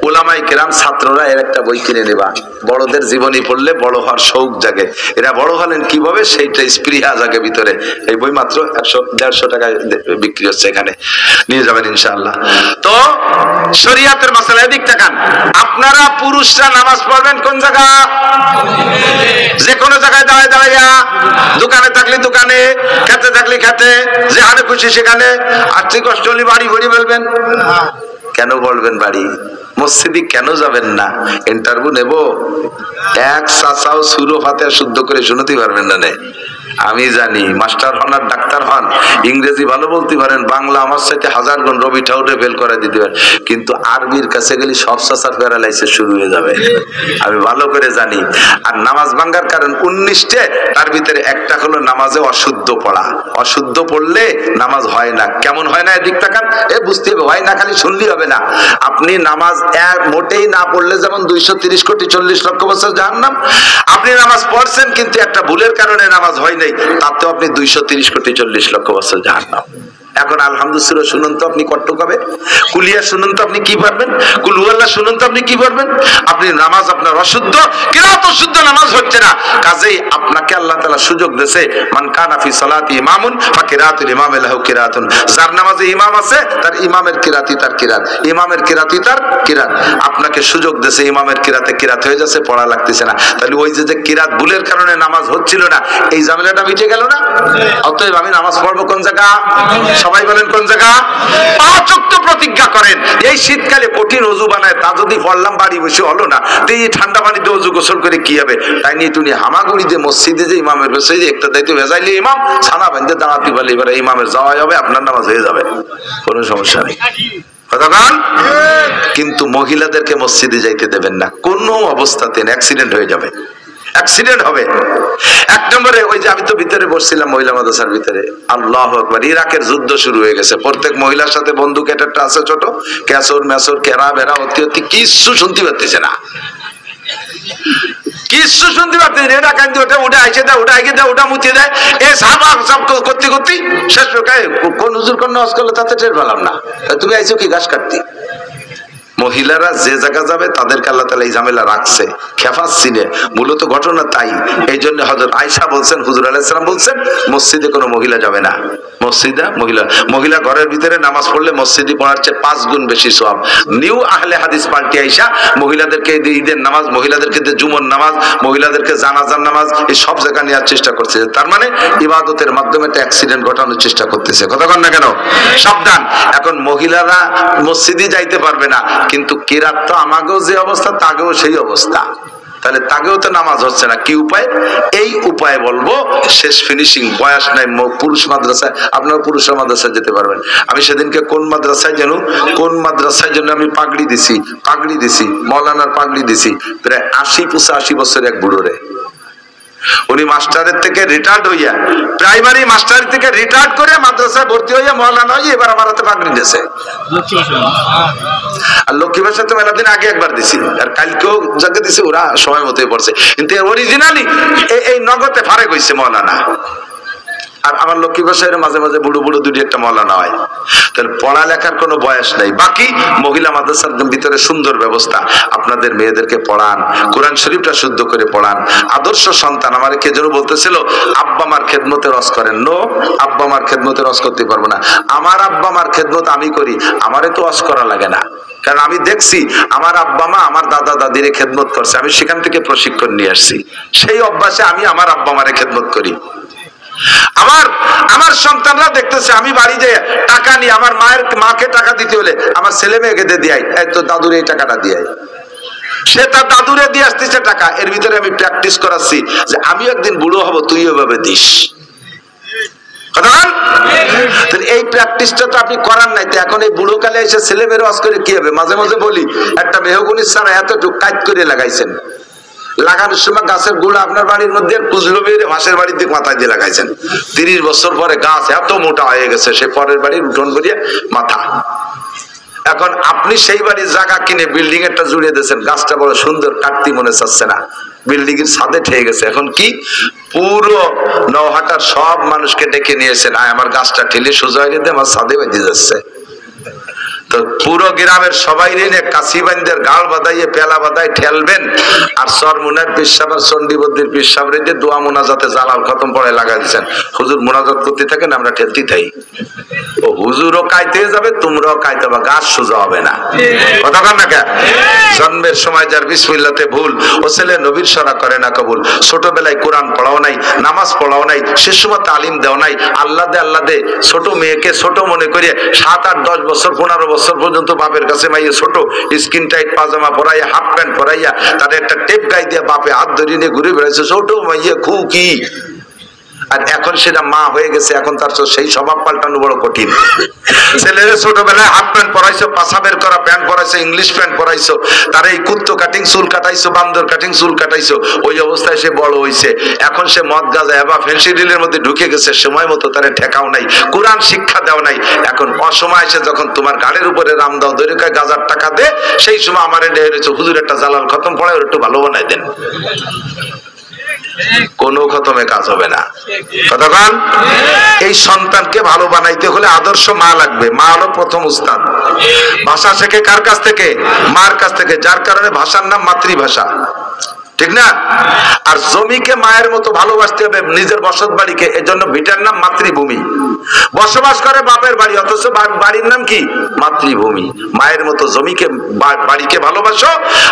উলামায়ে কেরাম ছাত্ররা এর একটা বই কিনে নেবা। বড়দের জীবনী পড়লে বড় হওয়ার শৌক জাগে, এরা বড় হলেন কিভাবে সেইটা স্পৃহা জাগে ভিতরে। এই বই মাত্র 100-150 টাকায় বিক্রি হচ্ছে, এখানে নিয়ে যাবেন ইনশাআল্লাহ। তো শরীয়তের মাসালা এদিক তাকান, আপনারা পুরুষরা নামাজ পড়বেন কোন জায়গা? যে কোনো জায়গায় দাঁড়ায় দাঁড়াইয়া, দোকানে থাকলে দোকানে, খেতে থাকলে খেতে, যেখানে খুশি সেখানে। আর্থিক কষ্ট হলে বাড়ি ভরি বলবেন, কেন বলবেন বাড়ি? মসজিদে কেন যাবেন না? ইন্টারভিউ নেব, এক চাচাও সুরো ফাতে শুদ্ধ করে শুনতে পারবেন না। আমি জানি মাস্টার হন আর ডাক্তার হন, ইংরেজি ভালো বলতে পারেন, বাংলা আমার সাথে 1000 গুণ রবি ঠাউরে ফেল করে দিতে পারেন, কিন্তু আরবির কাছে গেলে সব সাসার প্যারালাইসিস শুরু হয়ে যাবে, আমি ভালো করে জানি। আর নামাজ ভাঙ্গার কারণ 19টে, তার ভিতরে একটা হলো নামাজে অশুদ্ধ পড়া। অশুদ্ধ পড়লে নামাজ হয় না। কেমন হয় না এদিক তাকান, বুঝতে হবে, হয় না খালি শুনলেই হবে না। আপনি নামাজ মোটেই না পড়লে যেমন 230 কোটি 40 লক্ষ বছর জাহান্নাম, আপনি নামাজ পড়ছেন কিন্তু একটা ভুলের কারণে নামাজ হয় নাই, তাতেও আপনি 230 কোটি 40 লক্ষ বছর জাহান্নাম। এখন আলহামদুলিল্লাহ শুনুন তো আপনি কত কবে, কুলিয়া শুনুন তো আপনি কি পারবেন, কুলহুয়াল্লাহ শুনুন তো আপনি কি পারবেন। আপনি নামাজ আপনার অশুদ্ধ, কিরাত অশুদ্ধ, নামাজ হচ্ছে না, কাজেই আপনাকে আল্লাহ তাআলা সুযোগ দিয়েছে, মান কানা ফি সালাতি ইমামুন ফাকিরাতুল ইমামি লাহু কিরাতুন, যার নামাজে ইমাম আছে তার ইমামের কিরাতি তার কিরাত, ইমামের কিরাতি তার কিরাত। আপনাকে সুযোগ দিয়েছে, ইমামের কিরাতে কিরাত হয়ে যাচ্ছে, পড়া লাগতেছে না, তাহলে ওই যে কিরাত ভুলের কারণে নামাজ হচ্ছিল না, এই ঝামেলাটা মিটে গেল না। অতএব আমি নামাজ পড়বো কোন জায়গা, সবাই বলেন কোন জায়গা, 5 ওয়াক্ত প্রতিজ্ঞা করেন। এই শীতকালে কঠিন ওযু বানায়, তা যদি পড়লাম বাড়ি বসে হলো না, তো এই ঠান্ডা পানিতে ওযু গোসল করে কি হবে, তাই নিয়ে তুমি হামাগুড়ি দিয়ে মসজিদে যে ইমামের বসে যে একটা দায়িত্ব ভেজাইলে ইমাম ছানা বাঁধতে দাঁড়াতে পারলে এবারে ইমামের যাওয়া হবে, আপনার নামাজ হয়ে যাবে, কোনো সমস্যা নেই। কিন্তু মহিলাদেরকে মসজিদে যাইতে দেবেন না কোনো অবস্থাতে, অ্যাক্সিডেন্ট হয়ে যাবে, অ্যাক্সিডেন্ট হবে। 1 নম্বরে ওই যে আমি তো ভিতরে বসছিলাম মহিলা মাদ্রাসার ভিতরে, আল্লাহু আকবার, ইরাকের যুদ্ধ শুরু হয়ে গেছে, প্রত্যেক মহিলার সাথে বন্দুক একটা আছে ছোট, ক্যাসর মেসর কেরা বেড়া অতি অতি কিছু শুনতে পারতেছে না, কিছু শুনতে পারতেছে না। এটা কান্দি ওটা উঠে আইসে দেয়, ওটা আগে দেয়, ওটা মুছে দেয়, এ সাবা সব করতে করতে শেষ কোন হুজুর কোন নামাজ করলে তাতে টের পেলাম না। তুমি আইসো কি ঘাস কাটতি? মহিলারা যে জায়গা যাবে তাদেরকে আল্লাহ তাআলা এই ঝামেলা রাখছে, খেফাস চিনে, মূলত ঘটনা তাই। এই জন্য হযরত আয়েশা বলছেন, হুজুর আলাইহিস সালাম বলছেন, মসজিদে কোনো মহিলা যাবে না। মসজিদে মহিলা ঘরের ভিতরে নামাজ পড়লে মসজিদে পড়ার চেয়ে 5 গুণ বেশি সওয়াব। নিউ আহলে হাদিস পাল্টি আয়েশা মহিলাদেরকে ঈদের নামাজ, মহিলাদেরকে জুমার নামাজ, মহিলাদেরকে জানাজার নামাজ, এই সব জায়গা নেওয়ার চেষ্টা করছে। তার মানে ইবাদতের মাধ্যমে একটা অ্যাক্সিডেন্ট ঘটানোর চেষ্টা করতেছে। কথা কন না কেন? সাবধান। এখন মহিলারা মসজিদে যাইতে পারবে না, কিন্তু কিরাত তো আমাগেও যে অবস্থা তাগেও সেই অবস্থা, তাহলে তাগেও তো নামাজ হচ্ছে না। কি উপায়? এই উপায় বলবো, শেষ ফিনিশিং, বয়স নাই, পুরুষ মাদ্রাসায়, আপনারা পুরুষের মাদ্রাসায় যেতে পারবেন। আমি সেদিনকে কোন মাদ্রাসায় যেন আমি পাগড়ি দিছি, মৌলানার পাগড়ি দিছি, প্রায় 80-85 বছর এক বুড়োরে। উনি মাস্টারের থেকে রিটায়ার্ড হইয়া, প্রাইমারি মাস্টার থেকে রিটায়ার্ড করে মাদ্রাসায় ভর্তি হইয়া মৌলানা হইয়া এবার আমার হাতে পাগড়ি দিয়েছে। আর লক্ষ্মী ভাষা তো মেলা দিন আগে একবার দিছি, আর কালকেও যাকে দিছি ওরা সময় মতোই পড়ছে, কিন্তু অরিজিনালি এই নগদে ফারেক হইছে মৌলানা। আর আমার লক্ষ্মী ভাষায় মাঝে মাঝে বুড়ো বুড়ো 2-1টা মৌলানা হয়। তাহলে পড়ালেখার কোনো বয়স নাই। বাকি মহিলা মাদ্রাসার ভিতরে সুন্দর ব্যবস্থা, আপনাদের মেয়েদেরকে পড়ান, কোরআন শরীফটা শুদ্ধ করে পড়ান। আদর্শ সন্তান। আমার কে যেন বলতেছিল, আব্বা মার খেদমতে রস করেন। নো, আব্বা মার খেদমতে রস করতে পারবো না। আমার আব্বা মার খেদমত আমি করি, আমারে তো রস করা লাগে না, কারণ আমি দেখছি আমার আব্বা মা আমার দাদা দাদিরে খেদমত করছে, আমি সেখান থেকে প্রশিক্ষণ নিয়ে আসছি। সেই অভ্যাসে আমি আমার আব্বা মারে খেদমত করি। আমার সন্তানরা দেখতেছে আমি বাড়ি যে টাকা নিয়ে আমার মাকে টাকা দিতে হলে আমার ছেলে মেয়েকে দিয়ে এই তো দাদুর এই টাকাটা দিয়ে, সে তার দাদুরে দিয়ে আসতেছে টাকা। এর ভিতরে আমি প্র্যাকটিস করাচ্ছি যে আমি একদিন বুড়ো হব, তুই ওইভাবে দিস। এই প্র্যাকটিসটা তো আপনি করার নাই। তো এখন এই বুড়ো কালে এসে ছেলে মেয়ের ওয়াজ করে কি হবে? মাঝে মাঝে বলি, একটা মেহগুনি ছাড়া এতটুকু কাজ করে লাগাইছেন, লাগানোর সময় গাছের গুঁড়া আপনার বাড়ির মধ্যে কুজলো বেড়ে ভাসের বাড়ির দিকে মাথায় দিয়ে লাগাইছেন। 30 বছর পরে গাছ এত মোটা হয়ে গেছে, সে পরের বাড়ির উঠোন করিয়ে মাথা। এখন আপনি সেই বাড়ির জায়গা কিনে বিল্ডিং একটা জুড়ে দিয়েছেন, গাছটা বড় সুন্দর, কাটতে মনে চাচ্ছে না, বিল্ডিং এর ছাদে ঠেয়ে গেছে। এখন কি পুরো নওহাটার সব মানুষকে ডেকে নিয়েছেন, আয় আমার গাছটা ঠেলে সোজা হয়ে যেতে আমার ছাদে বেঁধে যাচ্ছে। তো পুরো গ্রামের সবাই রেনে কাশি বান্ধের গাল বাঁধাইয়ে পেলা বাঁধাই ঠেলবেন, আর সরমুনার পিসাব আর চন্ডীবদ্দির পিসাব রেখে দোয়া মোনাজাতে জালাল খতম পড়ে লাগাই দিচ্ছেন। হুজুর মোনাজাত করতে থাকেন, আমরা ঠেলতে থাই। ও হুজুরও কাইতে যাবে, তোমরাও কাইতে হবে, গাছ সোজা হবে না। কথা কন না কেন? জন্মের সময় যার বিসমিল্লাতে ভুল, ও ছেলে নবীর সরা করে না কবুল। ছোটবেলায় কোরআন পড়াও নাই, নামাজ পড়াও নাই, সে সময় তালিম দেও নাই। আল্লাহ দে ছোট মেয়েকে ছোট মনে করে 7, 8, 10 বছর 15 বছর পর্যন্ত বাপের কাছে মাইয়ে ছোট স্কিন টাইট পাজামা পরাইয়া, হাফ প্যান্ট পরাইয়া, তাদের একটা টেপ গাই দিয়ে বাপে হাত ধরিয়ে নিয়ে ঘুরে বেড়াইছে, ছোট মাইয়ে খুকি। আর এখন সেটা মা হয়ে গেছে, এখন তার সেই স্বভাব পাল্টানো বড় কঠিন। ছেলেরা ছোটবেলায় হাফ প্যান্ট পরাইছো, পাছা বের করা প্যান্ট পরাইছো, ইংলিশ প্যান্ট পরাইছো, তার এই কুত্তো কাটিং চুল কাটাইছো, বান্দর কাটিং চুল কাটাইছো, ওই অবস্থায় সে বড় হইছে। এখন সে মদ গাঁজা বা ফেন্সিডিলের মধ্যে ঢুকে গেছে, সময় মতো তারে ঠেকাও নাই, কোরআন শিক্ষা দেও নাই। এখন অসময় এসে যখন তোমার গাড়ির উপরে রাম দাও ধরে গাজার টাকা দে, সেই সময় আমার এনেছে হুজুর একটা জালাল খতম পড়ে একটু ভালো বানাই দেন। কোন খতমে কাজ হবে না। কতক্ষণ এই সন্তানকে ভালো বানাইতে হলে আদর্শ মা লাগবে। মা হলো প্রথম উস্তাদ। ভাষা শেখে কার কাছ থেকে? মার কাছ থেকে। যার কারণে ভাষার নাম মাতৃভাষা, ঠিক না? আর জমিকে মায়ের মতো ভালোবাসতে হবে, নিজের বসত বাড়িকে। এজন্য ভিটার নাম মাতৃভূমি। বসবাস করে বাপের বাড়ি, অথচ বাড়ির নাম কি? মাতৃভূমি। মায়ের মতো জমিকে বাড়িকে ভালোবাসো,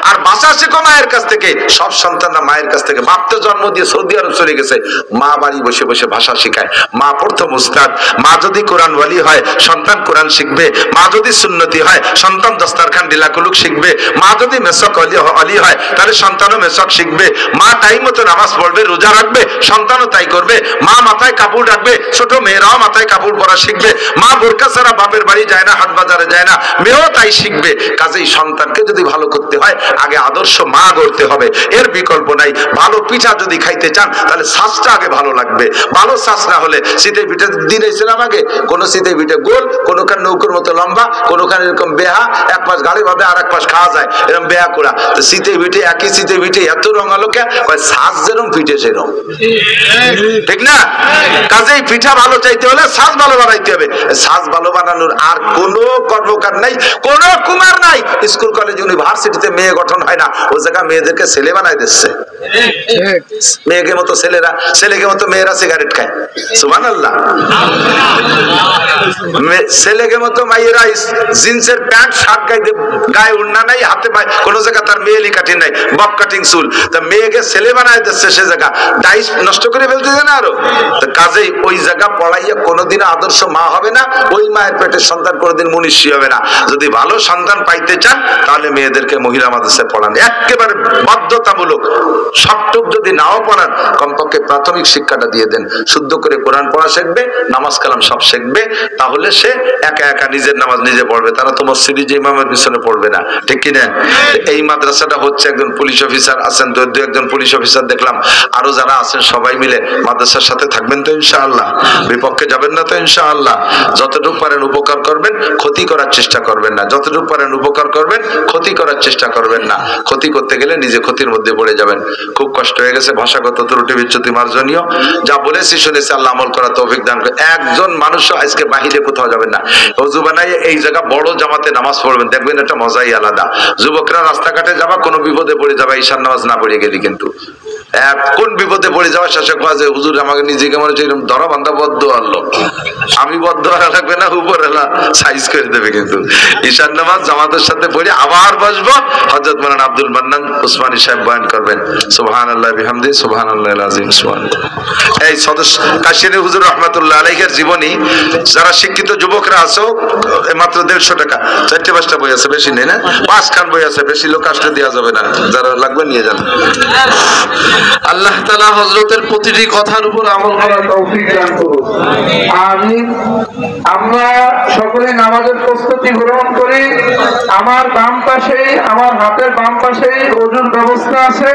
আর ভাষা শেখো মায়ের কাছ থেকে। সব সন্তানরা মায়ের কাছ থেকে। বাপ তো জন্ম দিয়ে সৌদি আরব চলে গেছে, মা বাড়ি বসে বসে ভাষা শেখায়। মা প্রথম উস্তাদ। মা যদি কোরআন ওয়ালি হয়, সন্তান কোরআন শিখবে। মা যদি সুন্নতি হয়, সন্তান দস্তারখান ডিলাকুলুক শিখবে। মা যদি মেসক অলি হয়, তাহলে সন্তানও মেসক শিখবে। মা টাইম মতো নামাজ পড়বে, রোজা রাখবে, সন্তানও তাই করবে। মা মাথায় কাপড় রাখবে, ছোট মেয়েরাও মাথায় কাপড় পরা শিখবে। মা বোরকা ছাড়া বাপের বাড়ি যায় না, হাট বাজারে যায় না, মেয়েও তাই শিখবে। কাজেই সন্তানকে যদি ভালো করতে হয়, আগে আদর্শ মা গড়তে হবে, এর বিকল্প নাই। ভালো পিঠা যদি খাইতে চান, তাহলে শ্বাসটা আগে ভালো লাগবে। ভালো শ্বাস না হলে, শীতের পিঠা দিয়েছিলাম আগে, কোন শীতের পিঠে গোল, কোনখানে নৌকোর মতো লম্বা, কোনখানে এরকম বেহা, এক পাশ গাড়ি ভাবে আর এক পাশ খাওয়া যায়, এরকম বেহা করা। তো শীতের পিঠে, একই শীতের পিঠে এত রঙালো কে? শ্বাস যেরকম পিঠে সেরকম, ঠিক না? কাজেই পিঠা ভালো চাইতে হলে শ্বাস ভালো বানাইতে হবে। শ্বাস ভালো বানানোর আর কোনো কর্মকার নাই, কোন কুমার নাই। স্কুল কলেজ ইউনিভার্সিটিতে মেয়ে গঠন হয় না, ওই জায়গায় মেয়েদেরকে ছেলে বানাই দিচ্ছে। মেয়েকে মতো ছেলেরা, ছেলেকে মতো মেয়েরা সিগারেট খায়। সুবহানাল্লাহ। ছেলেকে মতো মাইয়েরা জিন্সের প্যান্ট শার্ট গায়ে উড়না নাই, হাতে পায় কোন জায়গায় তার মেয়েলি কাটিং নাই, বব কাটিং চুল। তা মেয়েকে ছেলে বানাই দিচ্ছে, সে জায়গা ডাইস নষ্ট করে ফেলতেছে না আরো। তো কাজেই ওই জায়গা পড়াইয়া কোনোদিন আদর্শ মা হবে না, ওই মায়ের পেটের সন্তান কোনোদিন মনীষী হবে না। যদি ভালো সন্তান পাইতে চান, তাহলে মেয়েদেরকে মহিলা মাদ্রাসায় পড়ান, একেবারে বাধ্যতামূলক। সবটুক যদি নাও পড়ান, কমপক্ষে প্রাথমিক শিক্ষাটা দিয়ে দেন। শুদ্ধ করে কোরআন পড়া শিখবে, নামাজ কালাম সব শিখবে, তাহলে সে একা একা নিজের নামাজ নিজে পড়বে। তারা তো মসজিদে যে ইমামের পিছনে পড়বে না, ঠিক কিনা? এই মাদ্রাসাটা হচ্ছে, একজন পুলিশ অফিসার আছেন, দু একজন পুলিশ অফিসার দেখলাম, আরো যারা আছেন সবাই মিলে মাদ্রাসার সাথে থাকবেন তো ইনশাআল্লাহ? বিপক্ষে যাবেন না তো ইনশাআল্লাহ? যতটুকু পারেন উপকার করবেন, ক্ষতি করার চেষ্টা করবেন না। যতটুকু পারেন উপকার করবেন, ক্ষতি করার চেষ্টা করবেন না। ক্ষতি করতে গেলে নিজে ক্ষতির মধ্যে পড়ে যাবেন। খুব কষ্ট হয়ে গেছে, ভাষাগত ত্রুটি বিচ্যুতি মার্জনীয়। যা বলেছি শুনেছি, আল্লাহ আমল করা তৌফিক দান করে। একজন মানুষও আজকে বাহিরে কোথাও যাবেন না, ওযু বানাই এই জায়গা বড় জামাতে নামাজ পড়বেন, দেখবেন একটা মজাই আলাদা। যুবকরা রাস্তাঘাটে যাবা, কোনো বিপদে পড়ে যাবা, ঈশান নামাজ না পড়ে গেলি কিন্তু কোন বিপদে পড়ে যাওয়া শেষে কাজে হুজুর আমাকে নিজেকে মনে হচ্ছে এরকম ধরা বান্ধা বদ্ধ আনলো। আমি বদ্ধ হওয়া লাগবে না, উপর এলা সাইজ করে দেবে। কিন্তু ঈশান নামাজ জামাতের সাথে পড়ে আবার বসবো। হযরত মাওলানা আব্দুল মান্নান উসমানী সাহেব বয়ান করবেন, সুবহানাল্লাহ বিহামদি সুবহানাল্লাহিল আযীম। এই সদস্য কাশিনী হুজুর রাহমাতুল্লাহ আলাইহির জীবনী, যারা শিক্ষিত যুবকরা আছো, মাত্র 150 টাকা, 4-5টা বই আছে, বেশি নেই না, 5 খান বই আছে, বেশি লোক আসলে দেওয়া যাবে না, যারা লাগবে নিয়ে যান। আল্লাহ তাআলা হযরতের প্রতিটি কথার উপর আমল করার তৌফিক দান করুন। আমিন। আমরা সকলে নামাজের প্রস্তুতি গ্রহণ করি। আমার বাম পাশে, আমার হাতের বাম পাশে ওযুর ব্যবস্থা আছে।